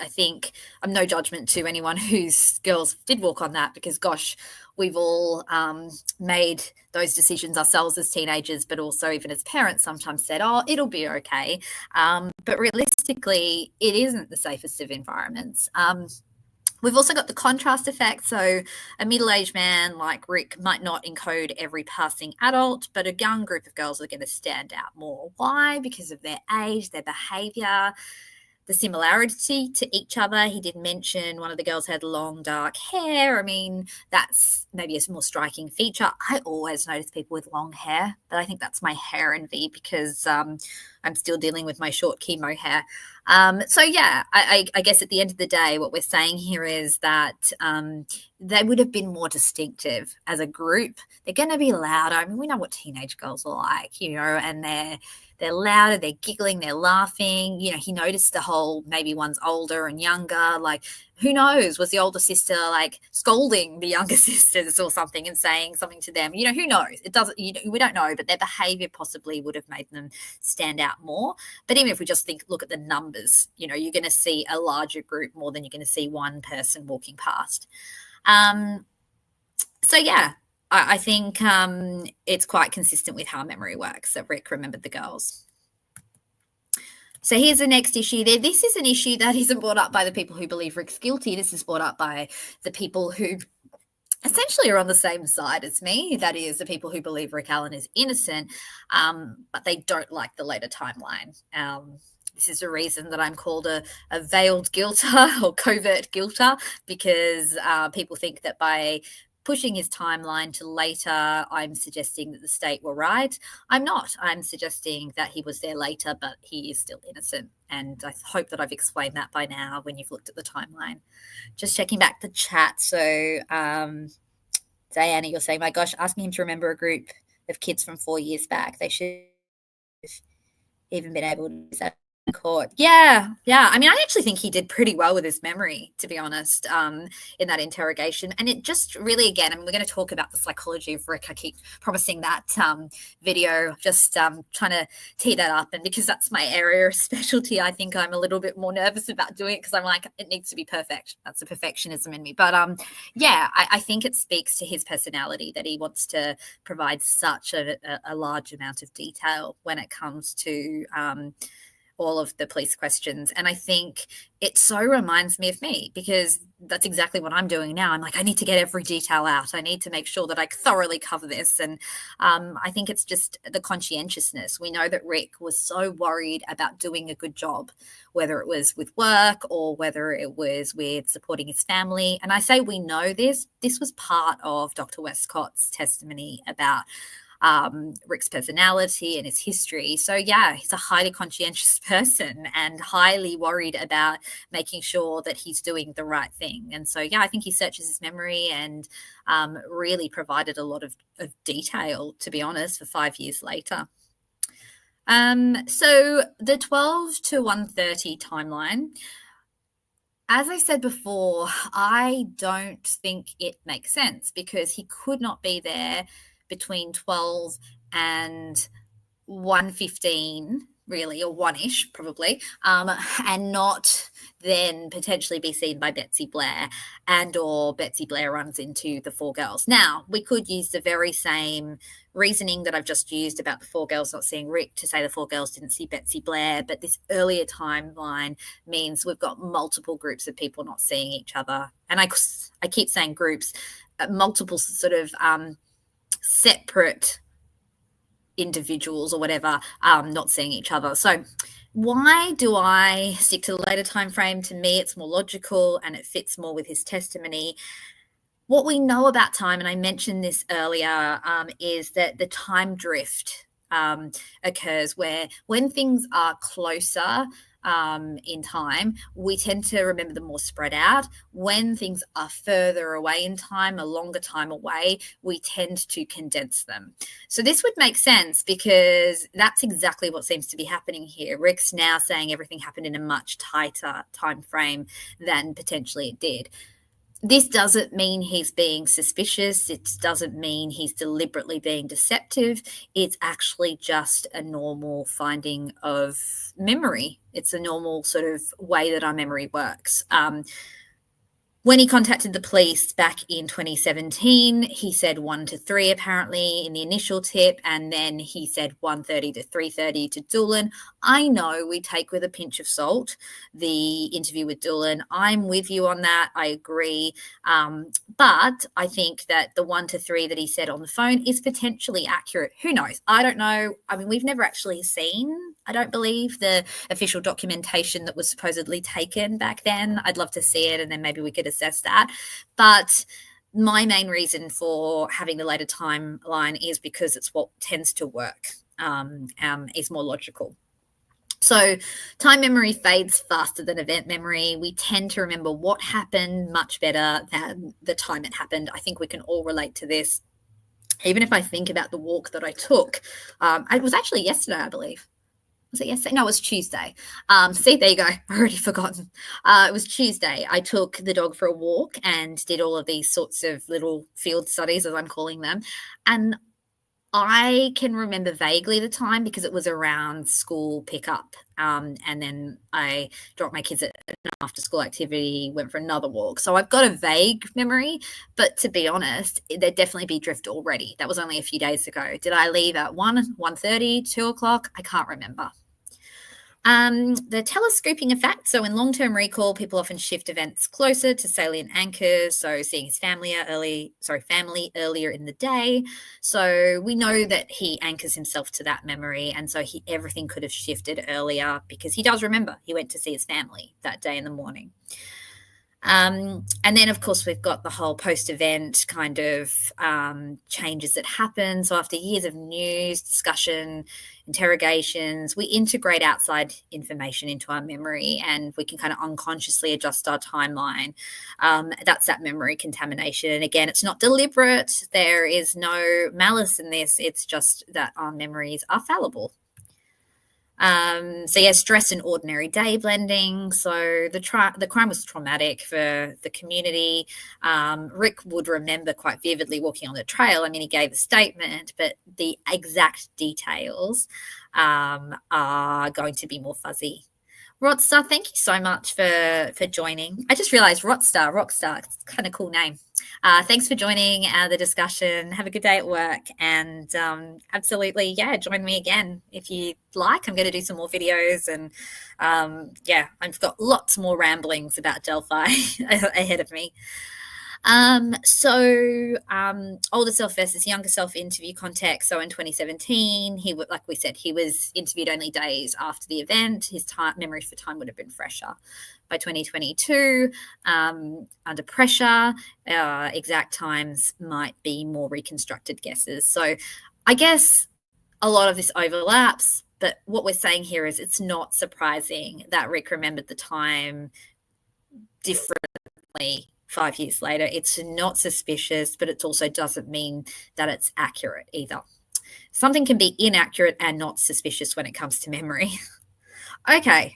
think I'm no judgment to anyone whose girls did walk on that because, gosh, we've all made those decisions ourselves as teenagers, but also even as parents sometimes said, oh, it'll be okay. But realistically, it isn't the safest of environments. We've also got the contrast effect. So a middle-aged man like Rick might not encode every passing adult, but a young group of girls are going to stand out more. Why? Because of their age, their behavior, the similarity to each other. He did mention one of the girls had long, dark hair. I mean, that's maybe a more striking feature. I always notice people with long hair, but I think that's my hair envy because I'm still dealing with my short chemo hair. I guess at the end of the day, what we're saying here is that they would have been more distinctive as a group. They're going to be louder. I mean, we know what teenage girls are like, and they're louder, they're giggling, they're laughing. He noticed the whole maybe one's older and younger. Who knows? Was the older sister scolding the younger sisters or something and saying something to them? Who knows? It doesn't. We don't know, but their behaviour possibly would have made them stand out more. But even if we just look at the numbers, you're going to see a larger group more than you're going to see one person walking past. I think it's quite consistent with how memory works that Rick remembered the girls. So here's the next issue there. This is an issue that isn't brought up by the people who believe Rick's guilty. This is brought up by the people who essentially are on the same side as me. That is, the people who believe Rick Allen is innocent, but they don't like the later timeline. This is the reason that I'm called a veiled guilter or covert guilter, because people think that by pushing his timeline to later, I'm suggesting that the state were right. I'm not. I'm suggesting that he was there later, but he is still innocent. And I hope that I've explained that by now when you've looked at the timeline. Just checking back the chat. So, Diana, you're saying, my gosh, asking him to remember a group of kids from 4 years back. They should have even been able to use that in court. Yeah, yeah. I mean, I actually think he did pretty well with his memory, to be honest, in that interrogation. And it just really, again, I mean, we're going to talk about the psychology of Rick. I keep promising that video, just trying to tee that up. And because that's my area of specialty, I think I'm a little bit more nervous about doing it because I'm like, it needs to be perfect. That's a perfectionism in me. But yeah, I think it speaks to his personality that he wants to provide such a large amount of detail when it comes to all of the police questions. And I think it so reminds me of me, because that's exactly what I'm doing now. I'm like, I need to get every detail out. I need to make sure that I thoroughly cover this. And I think it's just the conscientiousness. We know that Rick was so worried about doing a good job, whether it was with work or whether it was with supporting his family. And I say we know this. This was part of Dr. Westcott's testimony about Rick's personality and his history. So yeah, he's a highly conscientious person and highly worried about making sure that he's doing the right thing. And so yeah, I think he searches his memory and really provided a lot of detail, to be honest, for 5 years later. So the 12 to 1:30 timeline, as I said before, I don't think it makes sense because he could not be there between 12 and 1:15, really, or 1-ish probably, and not then potentially be seen by Betsy Blair, and or Betsy Blair runs into the four girls. Now, we could use the very same reasoning that I've just used about the four girls not seeing Rick to say the four girls didn't see Betsy Blair, but this earlier timeline means we've got multiple groups of people not seeing each other. And I keep saying groups, multiple sort of separate individuals or whatever not seeing each other. So why do I stick to the later time frame? To me, it's more logical and it fits more with his testimony. What we know about time, and I mentioned this earlier, is that the time drift occurs where when things are closer in time, we tend to remember them more spread out. When things are further away in time, a longer time away, we tend to condense them. So this would make sense because that's exactly what seems to be happening here. Rick's now saying everything happened in a much tighter time frame than potentially it did. This doesn't mean he's being suspicious. It doesn't mean he's deliberately being deceptive. It's actually just a normal finding of memory. It's a normal sort of way that our memory works. When he contacted the police back in 2017, he said 1 to 3 apparently in the initial tip, and then he said 1:30 to 3:30 to Doolan. I know we take with a pinch of salt the interview with Doolan. I'm with you on that. I agree. But I think that the 1 to 3 that he said on the phone is potentially accurate. Who knows? I don't know. I mean, we've never actually seen, I don't believe, the official documentation that was supposedly taken back then. I'd love to see it, and then maybe we could assess that. But my main reason for having the later timeline is because it's what tends to work, is more logical. So time memory fades faster than event memory. We tend to remember what happened much better than the time it happened. I think we can all relate to this. Even if I think about the walk that I took, it was actually yesterday, I believe. Was it yesterday? No, it was Tuesday. See, there you go. I already forgotten. It was Tuesday. I took the dog for a walk and did all of these sorts of little field studies, as I'm calling them. And I can remember vaguely the time because it was around school pickup. And then I dropped my kids at an after school activity, went for another walk. So I've got a vague memory, but to be honest, there'd definitely be drift already. That was only a few days ago. Did I leave at 1:30, 2 o'clock? I can't remember. The telescoping effect. So in long-term recall, people often shift events closer to salient anchors. So seeing his family earlier in the day. So we know that he anchors himself to that memory, and so everything could have shifted earlier because he does remember he went to see his family that day in the morning. And then, of course, we've got the whole post-event kind of changes that happen. So after years of news, discussion, interrogations, we integrate outside information into our memory, and we can kind of unconsciously adjust our timeline. That's that memory contamination. And again, it's not deliberate. There is no malice in this. It's just that our memories are fallible. Stress and ordinary day blending. So the crime was traumatic for the community. Rick would remember quite vividly walking on the trail. I mean, he gave a statement, but the exact details are going to be more fuzzy. Rodstar, thank you so much for joining. I just realized Rockstar, it's kind of cool name. Thanks for joining the discussion. Have a good day at work, and absolutely, join me again if you like. I'm going to do some more videos, and I've got lots more ramblings about Delphi ahead of me. Older self versus younger self interview context. So in 2017, like we said, he was interviewed only days after the event. His memory for time would have been fresher. By 2022, under pressure, exact times might be more reconstructed guesses. So I guess a lot of this overlaps, but what we're saying here is it's not surprising that Rick remembered the time differently 5 years later. It's not suspicious, but it also doesn't mean that it's accurate either. Something can be inaccurate and not suspicious when it comes to memory. Okay,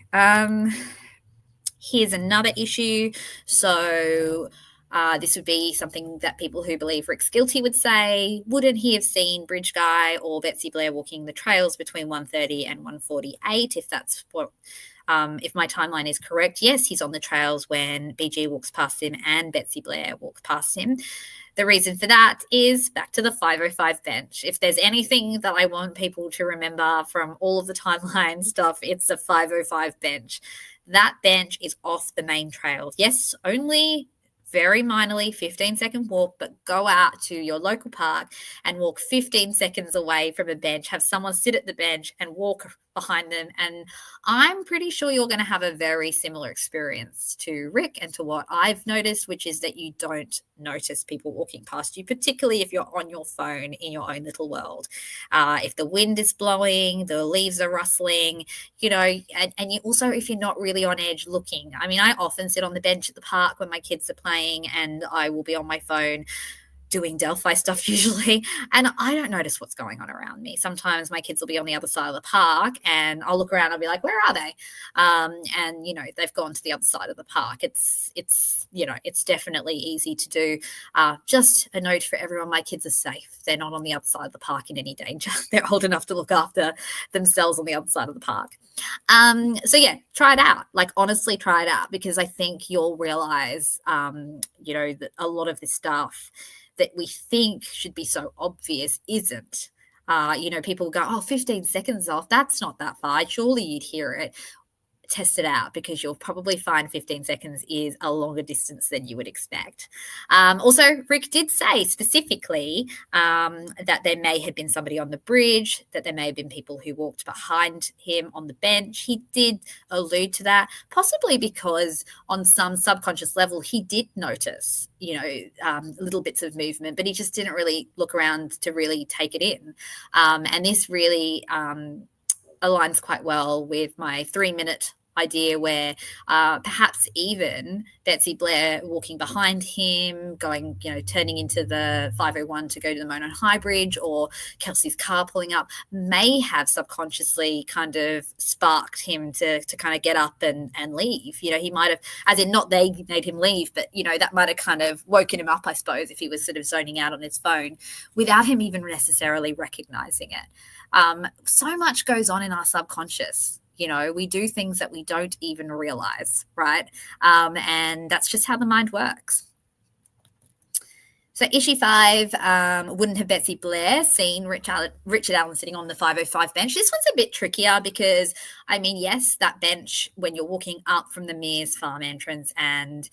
here's another issue. So this would be something that people who believe Rick's guilty would say. Wouldn't he have seen Bridge Guy or Betsy Blair walking the trails between 1:30 and 1:48, if that's what if my timeline is correct? Yes, he's on the trails when BG walks past him and Betsy Blair walks past him. The reason for that is back to the 505 bench. If there's anything that I want people to remember from all of the timeline stuff, it's the 505 bench. That bench is off the main trail. Yes, only very minorly, 15-second walk, but go out to your local park and walk 15 seconds away from a bench, have someone sit at the bench and walk behind them. And I'm pretty sure you're going to have a very similar experience to Rick and to what I've noticed, which is that you don't notice people walking past you, particularly if you're on your phone in your own little world. If the wind is blowing, the leaves are rustling, and you also, if you're not really on edge looking. I mean, I often sit on the bench at the park when my kids are playing, and I will be on my phone doing Delphi stuff usually, and I don't notice what's going on around me. Sometimes my kids will be on the other side of the park and I'll look around and I'll be like, where are they? And they've gone to the other side of the park. It's definitely easy to do. Just a note for everyone, my kids are safe. They're not on the other side of the park in any danger. They're old enough to look after themselves on the other side of the park. Try it out. Like, honestly, try it out, because I think you'll realize, that a lot of this stuff that we think should be so obvious isn't. People go, 15 seconds off, that's not that far. Surely you'd hear it. Test it out, because you'll probably find 15 seconds is a longer distance than you would expect. Also, Rick did say specifically that there may have been somebody on the bridge, that there may have been people who walked behind him on the bench. He did allude to that, possibly because on some subconscious level he did notice, little bits of movement, but he just didn't really look around to really take it in. And this really aligns quite well with my 3-minute idea, where perhaps even Betsy Blair walking behind him, going, turning into the 501 to go to the Monon High Bridge, or Kelsey's car pulling up, may have subconsciously kind of sparked him to kind of get up and leave. He might have, as in not they made him leave, but, that might have kind of woken him up, I suppose, if he was sort of zoning out on his phone without him even necessarily recognizing it. So much goes on in our subconscious. We do things that we don't even realize, right? And that's just how the mind works. So issue 5, wouldn't have Betsy Blair seen Richard Allen sitting on the 505 bench? This one's a bit trickier because, I mean, yes, that bench, when you're walking up from the Mears Farm entrance and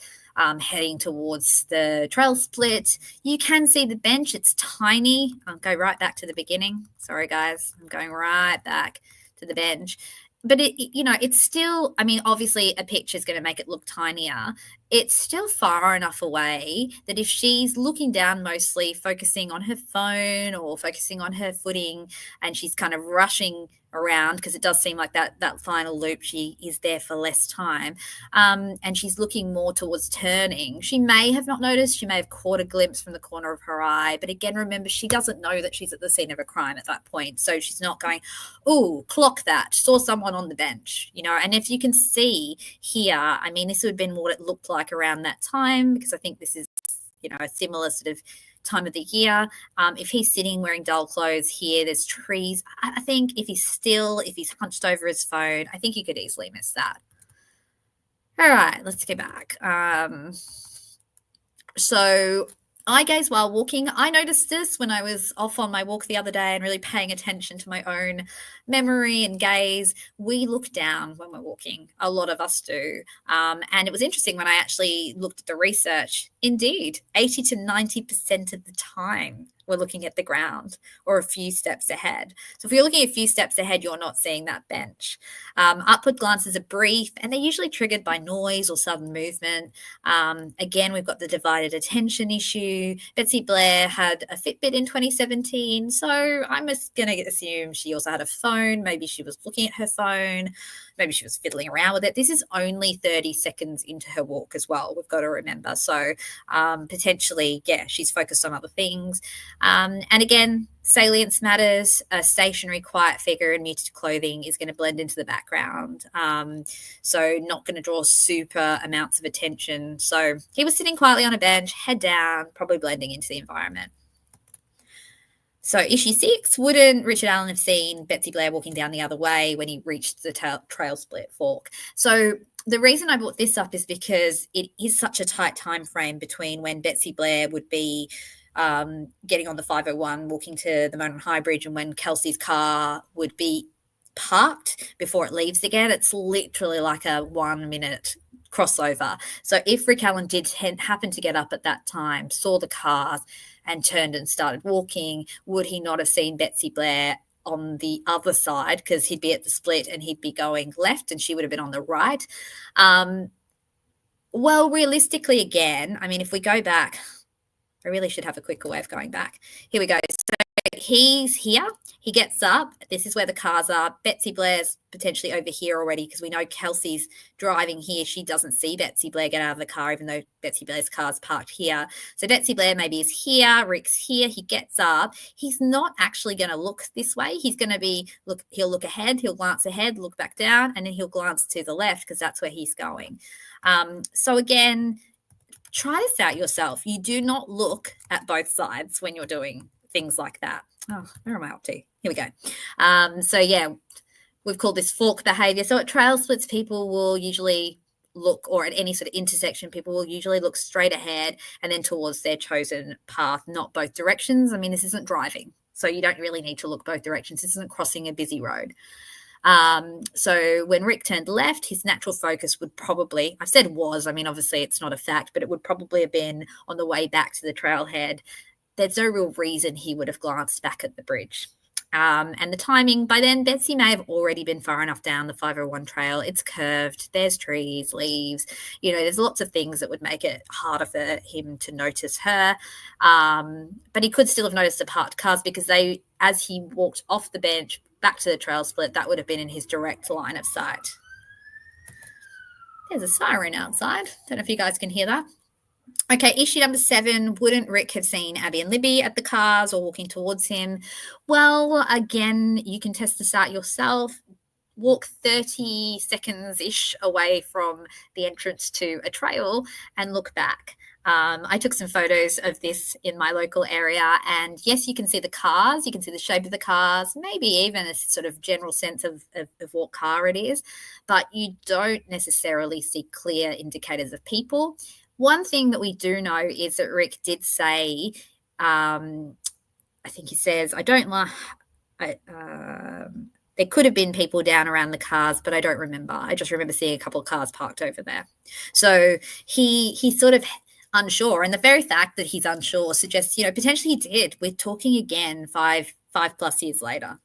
heading towards the trail split, you can see the bench. It's tiny. I'll go right back to the beginning. Sorry, guys. I'm going right back to the bench. But it's still, I mean, obviously a picture is going to make it look tinier. It's still far enough away that if she's looking down, mostly focusing on her phone or focusing on her footing, and she's kind of rushing around, because it does seem like that final loop, she is there for less time, and she's looking more towards turning, she may have not noticed. She may have caught a glimpse from the corner of her eye, but again, remember, she doesn't know that she's at the scene of a crime at that point, so she's not going, oh, clock that, saw someone on the bench, and if you can see here, I mean, this would have been what it looked like around that time, because I think this is, a similar sort of time of the year. If he's sitting wearing dull clothes here, there's trees. I think if he's hunched over his phone, I think you could easily miss that. All right, let's go back. So eye gaze while walking. I noticed this when I was off on my walk the other day and really paying attention to my own memory and gaze. We look down when we're walking. A lot of us do. And it was interesting when I actually looked at the research. Indeed, 80 to 90% of the time, we're looking at the ground or a few steps ahead. So if you're looking a few steps ahead, you're not seeing that bench. Upward glances are brief, and they're usually triggered by noise or sudden movement. Again, we've got the divided attention issue. Betsy Blair had a Fitbit in 2017, so I'm just going to assume she also had a phone. Maybe she was looking at her phone. Maybe she was fiddling around with it. This is only 30 seconds into her walk as well, we've got to remember. So potentially, yeah, she's focused on other things. And again, salience matters. A stationary, quiet figure in muted clothing is going to blend into the background. So not going to draw super amounts of attention. So he was sitting quietly on a bench, head down, probably blending into the environment. So issue 6, wouldn't Richard Allen have seen Betsy Blair walking down the other way when he reached the trail split fork? So the reason I brought this up is because it is such a tight time frame between when Betsy Blair would be getting on the 501, walking to the Monon High Bridge, and when Kelsey's car would be parked before it leaves again. It's literally like a 1 minute crossover. So if Rick Allen did happen to get up at that time, saw the cars and turned and started walking, would he not have seen Betsy Blair on the other side, because he'd be at the split and he'd be going left and she would have been on the right? Well, realistically, again, I mean, if we go back, I really should have a quicker way of going back. Here we go. So he's here. He gets up. This is where the cars are. Betsy Blair's potentially over here already, because we know Kelsey's driving here. She doesn't see Betsy Blair get out of the car, even though Betsy Blair's car's parked here. So Betsy Blair maybe is here. Rick's here. He gets up. He's not actually going to look this way. He's going to he'll look ahead. He'll glance ahead, look back down, and then he'll glance to the left, because that's where he's going. So again, try this out yourself. You do not look at both sides when you're doing things like that. Oh, where am I up to? Here we go. So yeah, we've called this fork behavior. So at trail splits, people will usually look, or at any sort of intersection, people will usually look straight ahead and then towards their chosen path, not both directions. I mean, this isn't driving, so you don't really need to look both directions. This isn't crossing a busy road. So when Rick turned left, his natural focus would probably, I said was, I mean, obviously it's not a fact, but it would probably have been on the way back to the trailhead. There's no real reason he would have glanced back at the bridge. And the timing, by then, Betsy may have already been far enough down the 501 trail. It's curved. There's trees, leaves. There's lots of things that would make it harder for him to notice her. But he could still have noticed the parked cars, because as he walked off the bench back to the trail split, that would have been in his direct line of sight. There's a siren outside. Don't know if you guys can hear that. Okay, issue number 7, wouldn't Rick have seen Abby and Libby at the cars or walking towards him? Well, again, you can test this out yourself. Walk 30 seconds-ish away from the entrance to a trail and look back. I took some photos of this in my local area, and yes, you can see the cars, you can see the shape of the cars, maybe even a sort of general sense of what car it is, but you don't necessarily see clear indicators of people. One thing that we do know is that Rick did say, I think he says, I don't like, there could have been people down around the cars, but I don't remember. I just remember seeing a couple of cars parked over there. So he's sort of unsure, and the very fact that he's unsure suggests, potentially he did. We're talking again 5+ years later.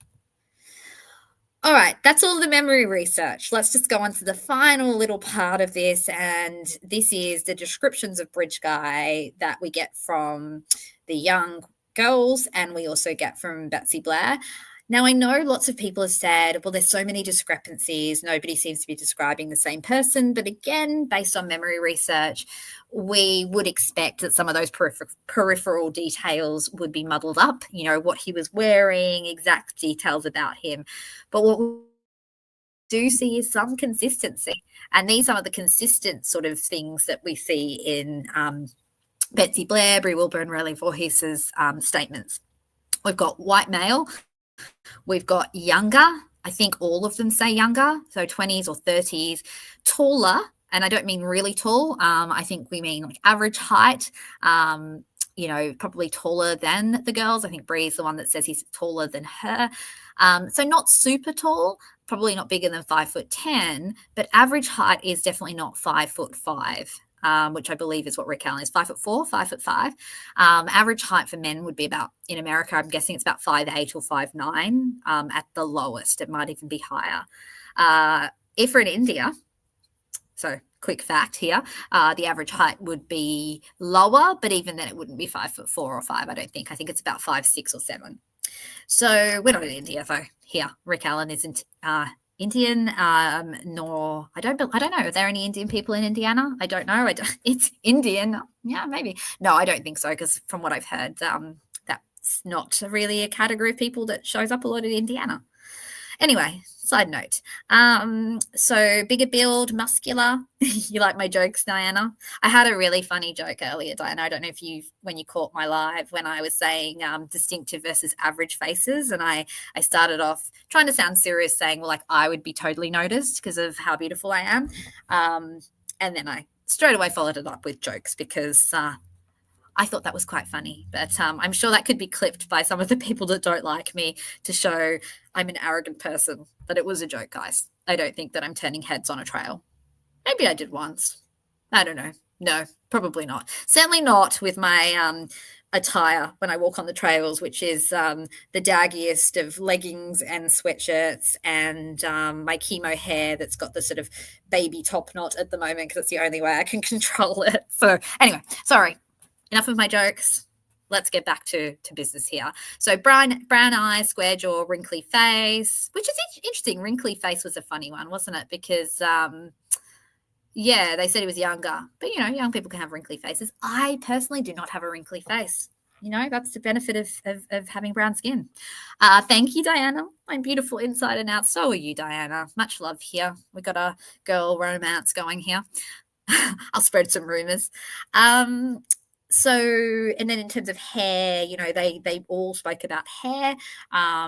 All right, that's all the memory research. Let's just go on to the final little part of this, and this is the descriptions of Bridge Guy that we get from the young girls, and we also get from Betsy Blair. Now, I know lots of people have said, well, there's so many discrepancies. Nobody seems to be describing the same person. But again, based on memory research, we would expect that some of those peripheral details would be muddled up, what he was wearing, exact details about him. But what we do see is some consistency. And these are the consistent sort of things that we see in Betsy Blair, Brie Wilbur, and Riley Voorhees's statements. We've got white male. We've got younger. I think all of them say younger, so 20s or 30s. Taller, and I don't mean really tall. I think we mean like average height, probably taller than the girls. I think Brie's the one that says he's taller than her. So not super tall, probably not bigger than 5'10", but average height is definitely not 5'5". Which I believe is what Rick Allen is, 5'4", 5'5". Average height for men would be about, in America, I'm guessing it's about 5'8" or 5'9", at the lowest. It might even be higher. If we're in India, so quick fact here, the average height would be lower, but even then it wouldn't be 5'4" or 5", I don't think. I think it's about 5'6" or 7". So we're not in India, though. Here, Rick Allen isn't Indian, nor I don't know. Are there any Indian people in Indiana? I don't know. It's Indian. Yeah, maybe. No, I don't think so, because from what I've heard, that's not really a category of people that shows up a lot in Indiana. Anyway, side note. So bigger build, muscular. You like my jokes, Diana? I had a really funny joke earlier, Diana. I don't know if when you caught my live, when I was saying distinctive versus average faces, and I started off trying to sound serious, saying, well, like I would be totally noticed because of how beautiful I am. And then I straight away followed it up with jokes because I thought that was quite funny, but I'm sure that could be clipped by some of the people that don't like me to show I'm an arrogant person. But it was a joke, guys. I don't think that I'm turning heads on a trail. Maybe I did once. I don't know. No, probably not. Certainly not with my attire when I walk on the trails, which is the daggiest of leggings and sweatshirts, and my chemo hair that's got the sort of baby top knot at the moment because it's the only way I can control it. So anyway, sorry. Enough of my jokes. Let's get back to business here. So brown eyes, square jaw, wrinkly face, which is interesting. Wrinkly face was a funny one, wasn't it? Because, they said he was younger. But, young people can have wrinkly faces. I personally do not have a wrinkly face. That's the benefit of having brown skin. Thank you, Diana. I'm beautiful inside and out. So are you, Diana. Much love here. We got a girl romance going here. I'll spread some rumors. So, and then in terms of hair, they all spoke about hair,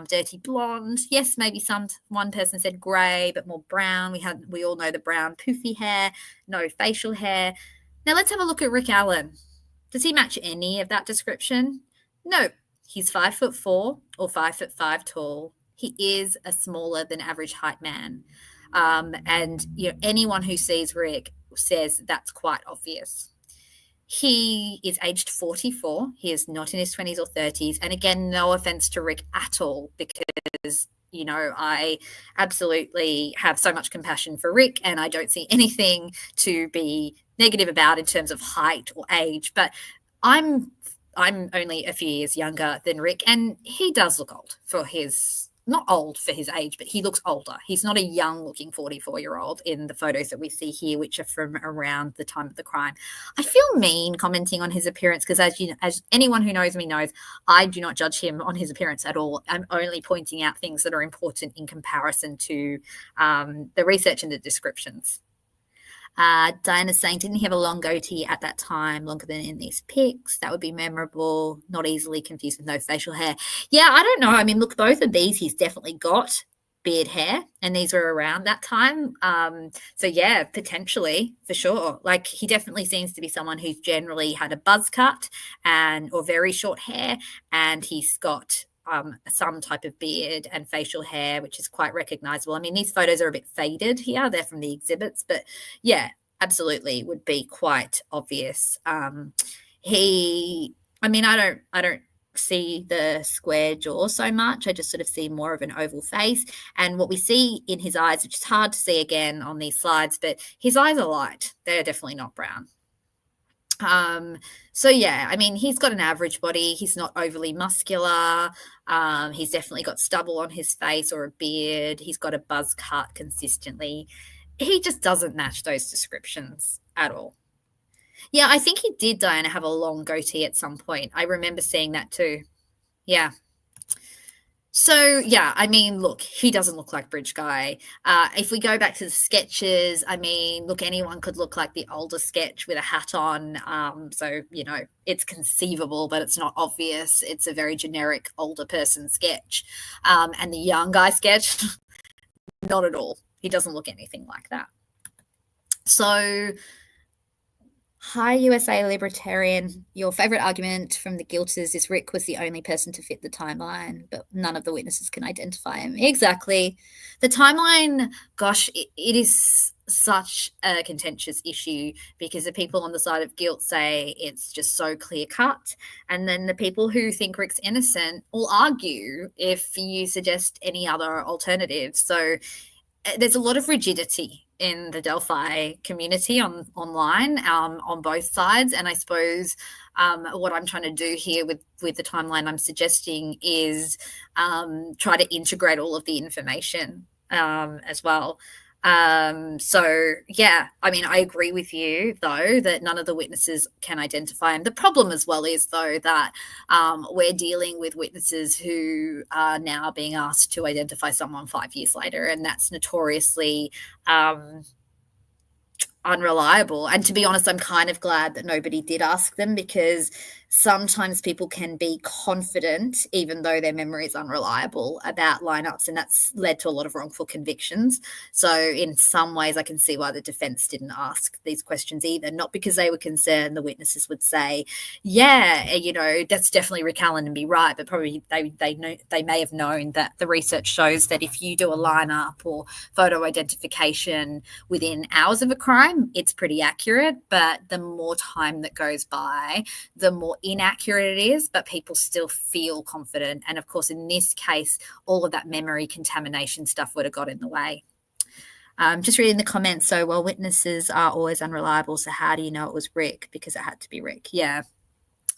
dirty blonde. Yes, maybe one person said grey, but more brown. We all know the brown poofy hair, no facial hair. Now let's have a look at Rick Allen. Does he match any of that description? No, he's 5'4" or 5'5" tall. He is a smaller than average height man. And anyone who sees Rick says that's quite obvious. He is aged 44. He is not in his 20s or 30s. And again, no offense to Rick at all, because, I absolutely have so much compassion for Rick and I don't see anything to be negative about in terms of height or age. But I'm only a few years younger than Rick, and he does look old for his not old for his age, but he looks older. He's not a young-looking 44-year-old in the photos that we see here, which are from around the time of the crime. I feel mean commenting on his appearance because, as anyone who knows me knows, I do not judge him on his appearance at all. I'm only pointing out things that are important in comparison to the research and the descriptions. Diana's saying, didn't he have a long goatee at that time, longer than in these pics? That would be memorable, not easily confused with no facial hair. Yeah, I don't know. I mean, look, both of these he's definitely got. beard hair, and these were around that time. So yeah, potentially for sure. Like he definitely seems to be someone who's generally had a buzz cut and or very short hair, and he's got some type of beard and facial hair, which is quite recognizable. I mean, these photos are a bit faded here; they're from the exhibits, but yeah, absolutely would be quite obvious. He, I mean, I don't see the square jaw so much. I just sort of see more of an oval face. And what we see in his eyes, which is hard to see again on these slides, but his eyes are light. They're definitely not brown. So yeah, I mean, he's got an average body. He's not overly muscular. He's definitely got stubble on his face or a beard. He's got a buzz cut consistently. He just doesn't match those descriptions at all. Yeah, I think he did, Diana, have a long goatee at some point. I remember seeing that too. Yeah. So, yeah, I mean, look, he doesn't look like Bridge Guy. If we go back to the sketches, I mean, look, anyone could look like the older sketch with a hat on. So, you know, it's conceivable, but it's not obvious. It's a very generic older person sketch. And the young guy sketch, not at all. He doesn't look anything like that. So, hi, USA Libertarian. Your favorite argument from the guilters is Rick was the only person to fit the timeline, but none of the witnesses can identify him. Exactly. The timeline, gosh, it is such a contentious issue because the people on the side of guilt say it's just so clear cut. And then the people who think Rick's innocent will argue if you suggest any other alternatives. So there's a lot of rigidity in the Delphi community online on both sides. And I suppose what I'm trying to do here with the timeline I'm suggesting is try to integrate all of the information as well. So yeah, I mean, I agree with you though that none of the witnesses can identify him. The problem as well is though that we're dealing with witnesses who are now being asked to identify someone 5 years later, and that's notoriously unreliable. And to be honest, I'm kind of glad that nobody did ask them, because sometimes people can be confident, even though their memory is unreliable, about lineups, and that's led to a lot of wrongful convictions. So in some ways, I can see why the defense didn't ask these questions either, not because they were concerned the witnesses would say, yeah, you know, that's definitely Rick Allen and be right, but probably they may have known that the research shows that if you do a lineup or photo identification within hours of a crime, it's pretty accurate. But the more time that goes by, the more inaccurate it is, but people still feel confident. And of course, in this case, all of that memory contamination stuff would have got in the way. Just reading the comments. So, well, witnesses are always unreliable. So how do you know it was Rick? Because it had to be Rick. Yeah.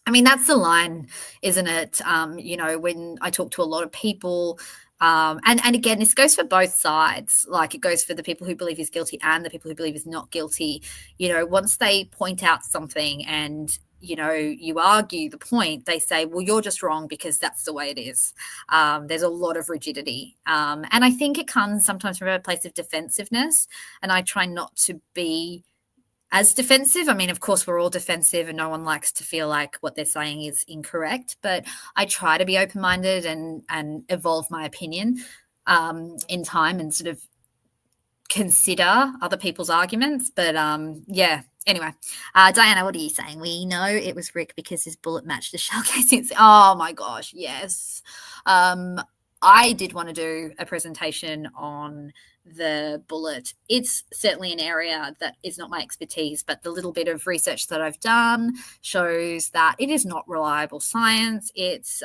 I mean, that's the line, isn't it? You know, when I talk to a lot of people, and again, this goes for both sides. Like it goes for the people who believe he's guilty and the people who believe he's not guilty. You know, once they point out something and, you know, you argue the point, they say, well, you're just wrong because that's the way it is. There's a lot of rigidity. And I think it comes sometimes from a place of defensiveness. And I try not to be as defensive. I mean, of course, we're all defensive and no one likes to feel like what they're saying is incorrect, but I try to be open-minded and evolve my opinion in time and sort of consider other people's arguments. But yeah, anyway, Diana, what are you saying? We know it was Rick because his bullet matched the shell casings. Oh my gosh, yes. I did want to do a presentation on the bullet. It's certainly an area that is not my expertise, but the little bit of research that I've done shows that it is not reliable science. It's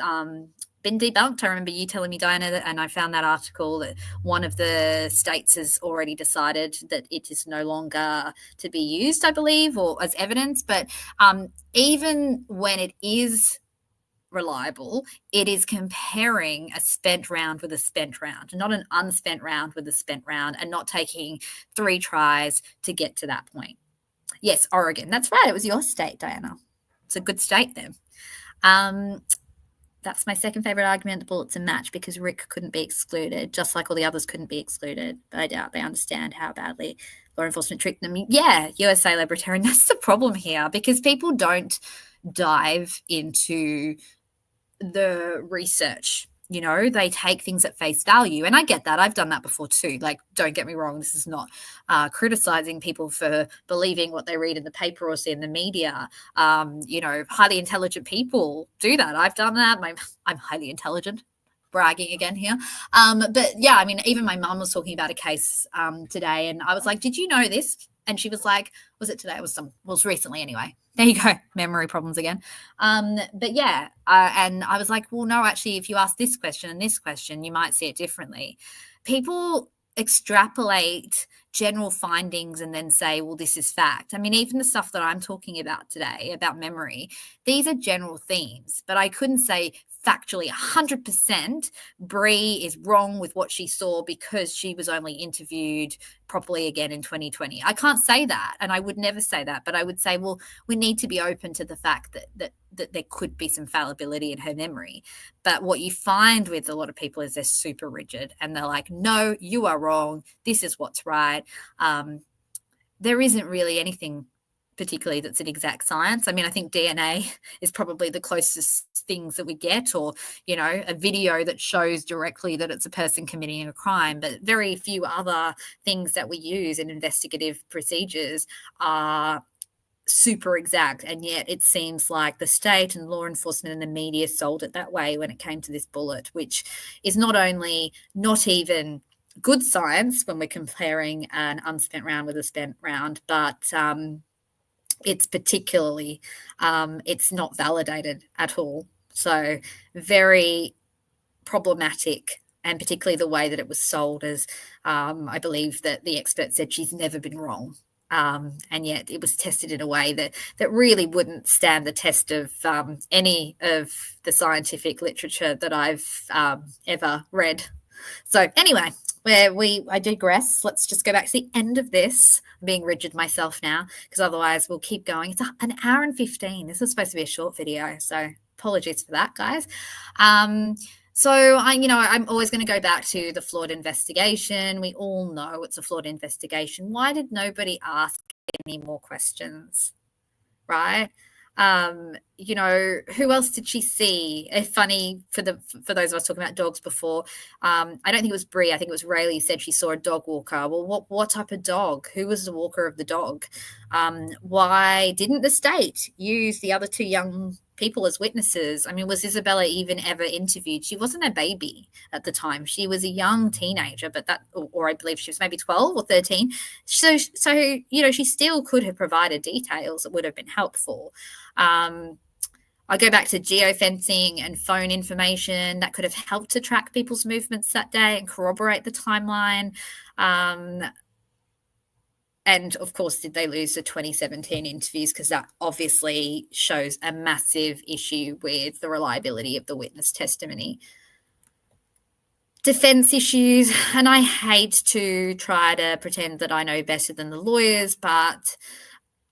been debunked. I remember you telling me, Diana, and I found that article that one of the states has already decided that it is no longer to be used, I believe, or as evidence. But even when it is reliable, it is comparing a spent round with a spent round, not an unspent round with a spent round, and not taking 3 tries to get to that point. Yes, Oregon. That's right. It was your state, Diana. It's a good state then. That's my second favorite argument. The bullet's a match because Rick couldn't be excluded, just like all the others couldn't be excluded. But I doubt they understand how badly law enforcement tricked them. Yeah, USA Libertarian. That's the problem here, because people don't dive into the research they take things at face value. And I get that. I've done that before too. Like, don't get me wrong. This is not criticizing people for believing what they read in the paper or see in the media. Highly intelligent people do that. I've done that. I'm highly intelligent. Bragging again here. But yeah, I mean, even my mum was talking about a case today, and I was like, did you know this? And she was like, was it today? It was recently anyway. There you go. Memory problems again. But yeah, and I was like, well, no, actually, if you ask this question and this question, you might see it differently. People extrapolate general findings and then say, well, this is fact. I mean, even the stuff that I'm talking about today about memory, these are general themes, but I couldn't say factually 100% Bree is wrong with what she saw because she was only interviewed properly again in 2020. I can't say that, and I would never say that, but I would say, well, we need to be open to the fact that there could be some fallibility in her memory. But what you find with a lot of people is they're super rigid, and they're like, no, you are wrong. This is what's right. There isn't really anything particularly that's an exact science. I mean, I think DNA is probably the closest things that we get, or, a video that shows directly that it's a person committing a crime, but very few other things that we use in investigative procedures are super exact. And yet it seems like the state and law enforcement and the media sold it that way when it came to this bullet, which is not only not even good science when we're comparing an unspent round with a spent round, but it's particularly, it's not validated at all. So very problematic, and particularly the way that it was sold as, I believe that the expert said she's never been wrong. And yet it was tested in a way that really wouldn't stand the test of any of the scientific literature that I've ever read. So anyway, I digress. Let's just go back to the end of this. I'm being rigid myself now, because otherwise we'll keep going. It's an hour and 15. This is supposed to be a short video, so apologies for that, guys. So I'm always going to go back to the flawed investigation. We all know it's a flawed investigation. Why did nobody ask any more questions, right? Who else did she see? Funny for those of us talking about dogs before. I don't think it was Bree. I think it was Rayleigh said she saw a dog walker. Well, what type of dog? Who was the walker of the dog? Why didn't the state use the other two young people as witnesses? I mean, was Isabella even ever interviewed? She wasn't a baby at the time. She was a young teenager, but or I believe she was maybe 12 or 13. So she still could have provided details that would have been helpful. I go back to geofencing and phone information that could have helped to track people's movements that day and corroborate the timeline. And of course, did they lose the 2017 interviews? Because that obviously shows a massive issue with the reliability of the witness testimony. Defense issues, and I hate to try to pretend that I know better than the lawyers, but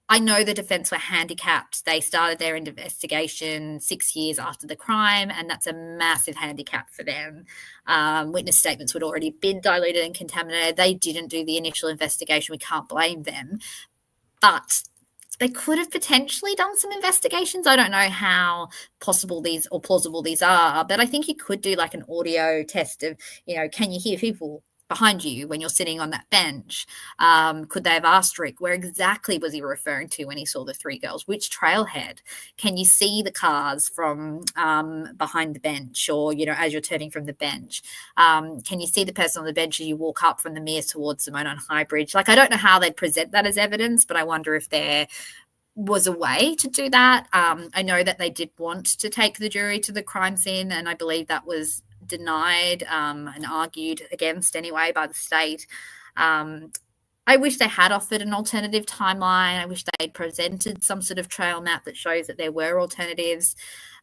I know the defense were handicapped. They started their investigation 6 years after the crime, and that's a massive handicap for them. Witness statements would already been diluted and contaminated. They didn't do the initial investigation. We can't blame them. But they could have potentially done some investigations. I don't know how possible these or plausible these are, but I think you could do like an audio test of, can you hear people behind you when you're sitting on that bench? Could they have asked Rick, where exactly was he referring to when he saw the three girls? Which trailhead? Can you see the cars from behind the bench, or, as you're turning from the bench? Can you see the person on the bench as you walk up from the Mears towards Simone on High Bridge? Like, I don't know how they'd present that as evidence, but I wonder if there was a way to do that. I know that they did want to take the jury to the crime scene, and I believe that was denied and argued against anyway by the state. I wish they had offered an alternative timeline. I wish they'd presented some sort of trail map that shows that there were alternatives.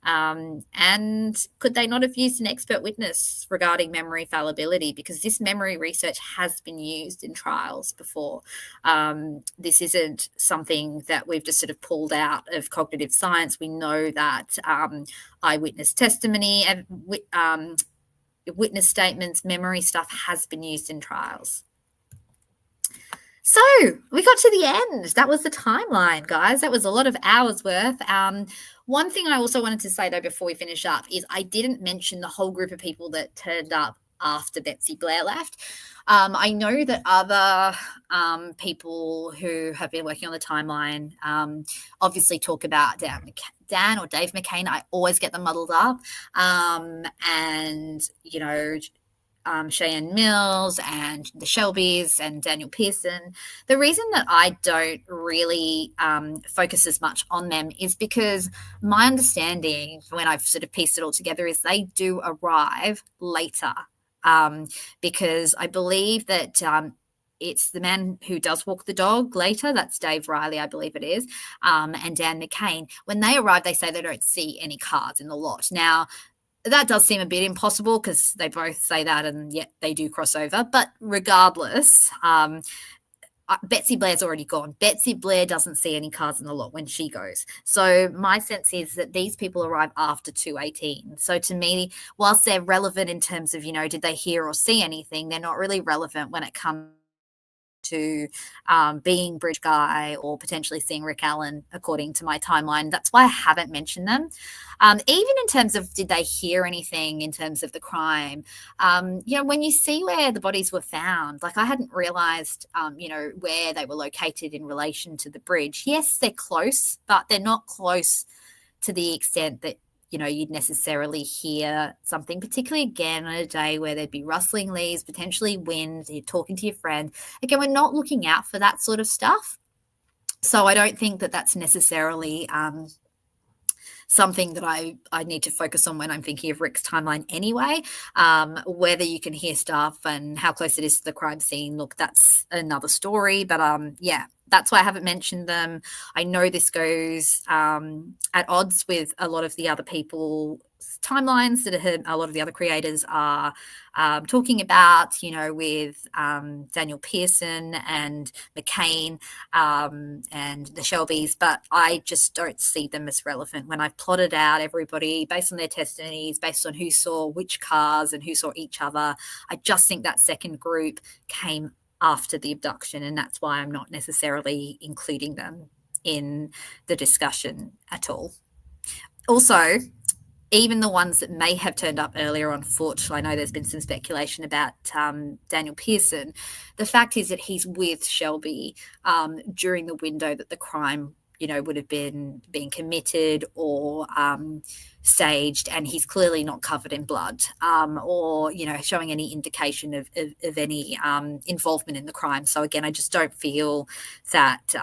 And could they not have used an expert witness regarding memory fallibility? Because this memory research has been used in trials before. This isn't something that we've just sort of pulled out of cognitive science. We know that eyewitness testimony and witness statements, memory stuff has been used in trials. So we got to the end. That was the timeline, guys. That was a lot of hours worth. One thing I also wanted to say, though, before we finish up is I didn't mention the whole group of people that turned up after Betsy Blair left. I know that other people who have been working on the timeline obviously talk about Dan or Dave McCain. I always get them muddled up. And, you know, Cheyenne Mills and the Shelbys and Daniel Pearson. The reason that I don't really focus as much on them is because my understanding, when I've sort of pieced it all together, is they do arrive later. Because I believe that it's the man who does walk the dog later. That's Dave Riley, I believe it is, and Dan McCain. When they arrive, they say they don't see any cars in the lot. Now, that does seem a bit impossible because they both say that and yet they do cross over. But regardless, Betsy Blair's already gone. Betsy Blair doesn't see any cars in the lot when she goes. So my sense is that these people arrive after 2:18. So to me, whilst they're relevant in terms of, you know, did they hear or see anything, they're not really relevant when it comes to being Bridge Guy or potentially seeing Rick Allen, according to my timeline. That's why I haven't mentioned them. Even in terms of did they hear anything in terms of the crime, you know, when you see where the bodies were found, like I hadn't realized, you know, where they were located in relation to the bridge. Yes, they're close, but they're not close to the extent that, you know, you'd necessarily hear something, particularly again on a day where there'd be rustling leaves, potentially wind, you're talking to your friend. Again, we're not looking out for that sort of stuff. So I don't think that that's necessarily something that I need to focus on when I'm thinking of Rick's timeline anyway. Whether you can hear stuff and how close it is to the crime scene, look, that's another story. But yeah, that's why I haven't mentioned them. I know this goes at odds with a lot of the other people's timelines that a lot of the other creators are talking about, you know, with Daniel Pearson and McCain and the Shelbys, but I just don't see them as relevant. When I've plotted out everybody based on their testimonies, based on who saw which cars and who saw each other, I just think that second group came after the abduction, and that's why I'm not necessarily including them in the discussion at all. Also, even the ones that may have turned up earlier on foot, I know there's been some speculation about Daniel Pearson. The fact is that he's with Shelby during the window that the crime, you know, would have been being committed or staged, and he's clearly not covered in blood or, you know, showing any indication of any involvement in the crime. So again, I just don't feel that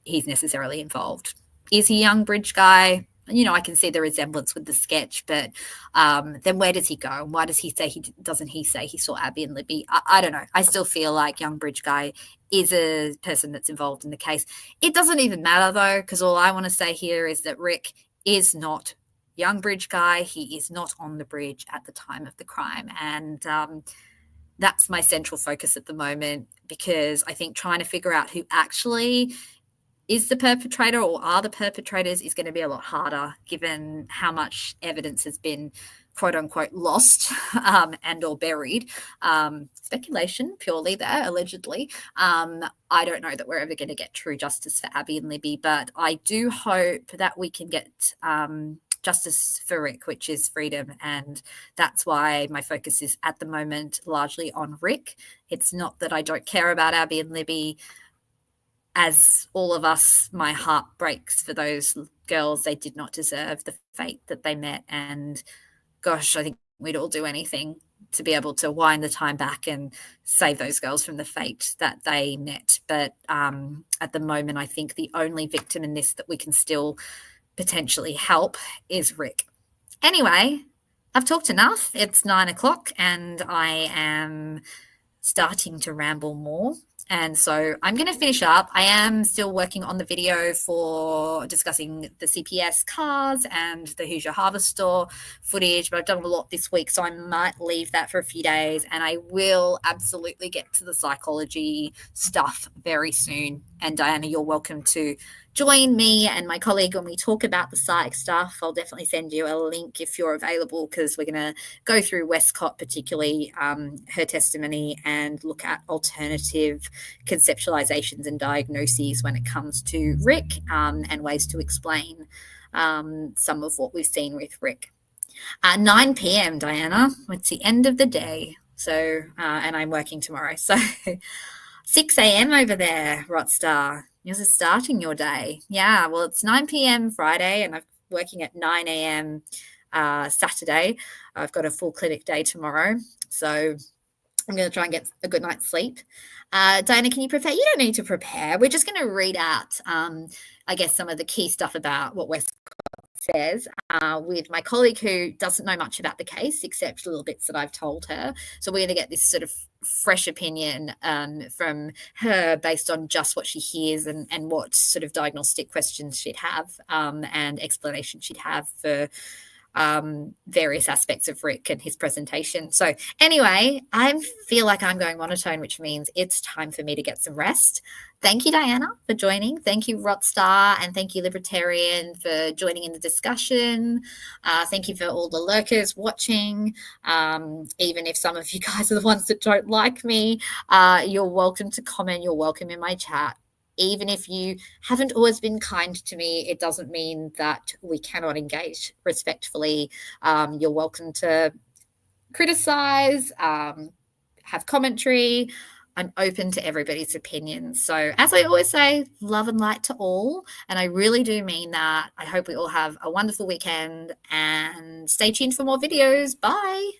he's necessarily involved. Is he young Bridge Guy? You know, I can see the resemblance with the sketch, but then where does he go? And why does he say doesn't he say he saw Abby and Libby? I don't know. I still feel like young Bridge Guy is a person that's involved in the case. It doesn't even matter though, because all I want to say here is that Rick is not young Bridge Guy. He is not on the bridge at the time of the crime. And that's my central focus at the moment, because I think trying to figure out who actually is the perpetrator or are the perpetrators is going to be a lot harder given how much evidence has been quote unquote lost and or buried. Speculation purely there, allegedly. I don't know that we're ever going to get true justice for Abby and Libby, but I do hope that we can get justice for Rick, which is freedom. And that's why my focus is at the moment largely on Rick. It's not that I don't care about Abby and Libby. As all of us, my heart breaks for those girls. They did not deserve the fate that they met. And gosh, I think we'd all do anything to be able to wind the time back and save those girls from the fate that they met. But at the moment, I think the only victim in this that we can still potentially help is Rick. Anyway, I've talked enough. It's 9:00 and I am starting to ramble more. And so I'm going to finish up. I am still working on the video for discussing the CPS cars and the Hoosier Harvest Store footage, but I've done a lot this week, so I might leave that for a few days, and I will absolutely get to the psychology stuff very soon. And Diana, you're welcome to join me and my colleague when we talk about the psych stuff. I'll definitely send you a link if you're available, because we're going to go through Westcott, particularly her testimony, and look at alternative conceptualizations and diagnoses when it comes to Rick and ways to explain some of what we've seen with Rick. 9 p.m., Diana. It's the end of the day. So, and I'm working tomorrow. So 6 a.m. over there, Rotstar. Yours is starting your day. Yeah, well, it's 9 p.m. Friday, and I'm working at 9 a.m. Saturday. I've got a full clinic day tomorrow. So I'm going to try and get a good night's sleep. Diana, can you prepare? You don't need to prepare. We're just going to read out, I guess, some of the key stuff about what Westcott says with my colleague who doesn't know much about the case except little bits that I've told her. So we're going to get this sort of fresh opinion from her based on just what she hears and what sort of diagnostic questions she'd have and explanation she'd have for various aspects of Rick and his presentation. So anyway, I feel like I'm going monotone, which means it's time for me to get some rest. Thank you, Diana, for joining. Thank you, Rotstar, and thank you, Libertarian, for joining in the discussion. Thank you for all the lurkers watching. Even if some of you guys are the ones that don't like me, you're welcome to comment. You're welcome in my chat. Even if you haven't always been kind to me, it doesn't mean that we cannot engage respectfully. You're welcome to criticize, have commentary. I'm open to everybody's opinions. So as I always say, love and light to all. And I really do mean that. I hope we all have a wonderful weekend and stay tuned for more videos. Bye.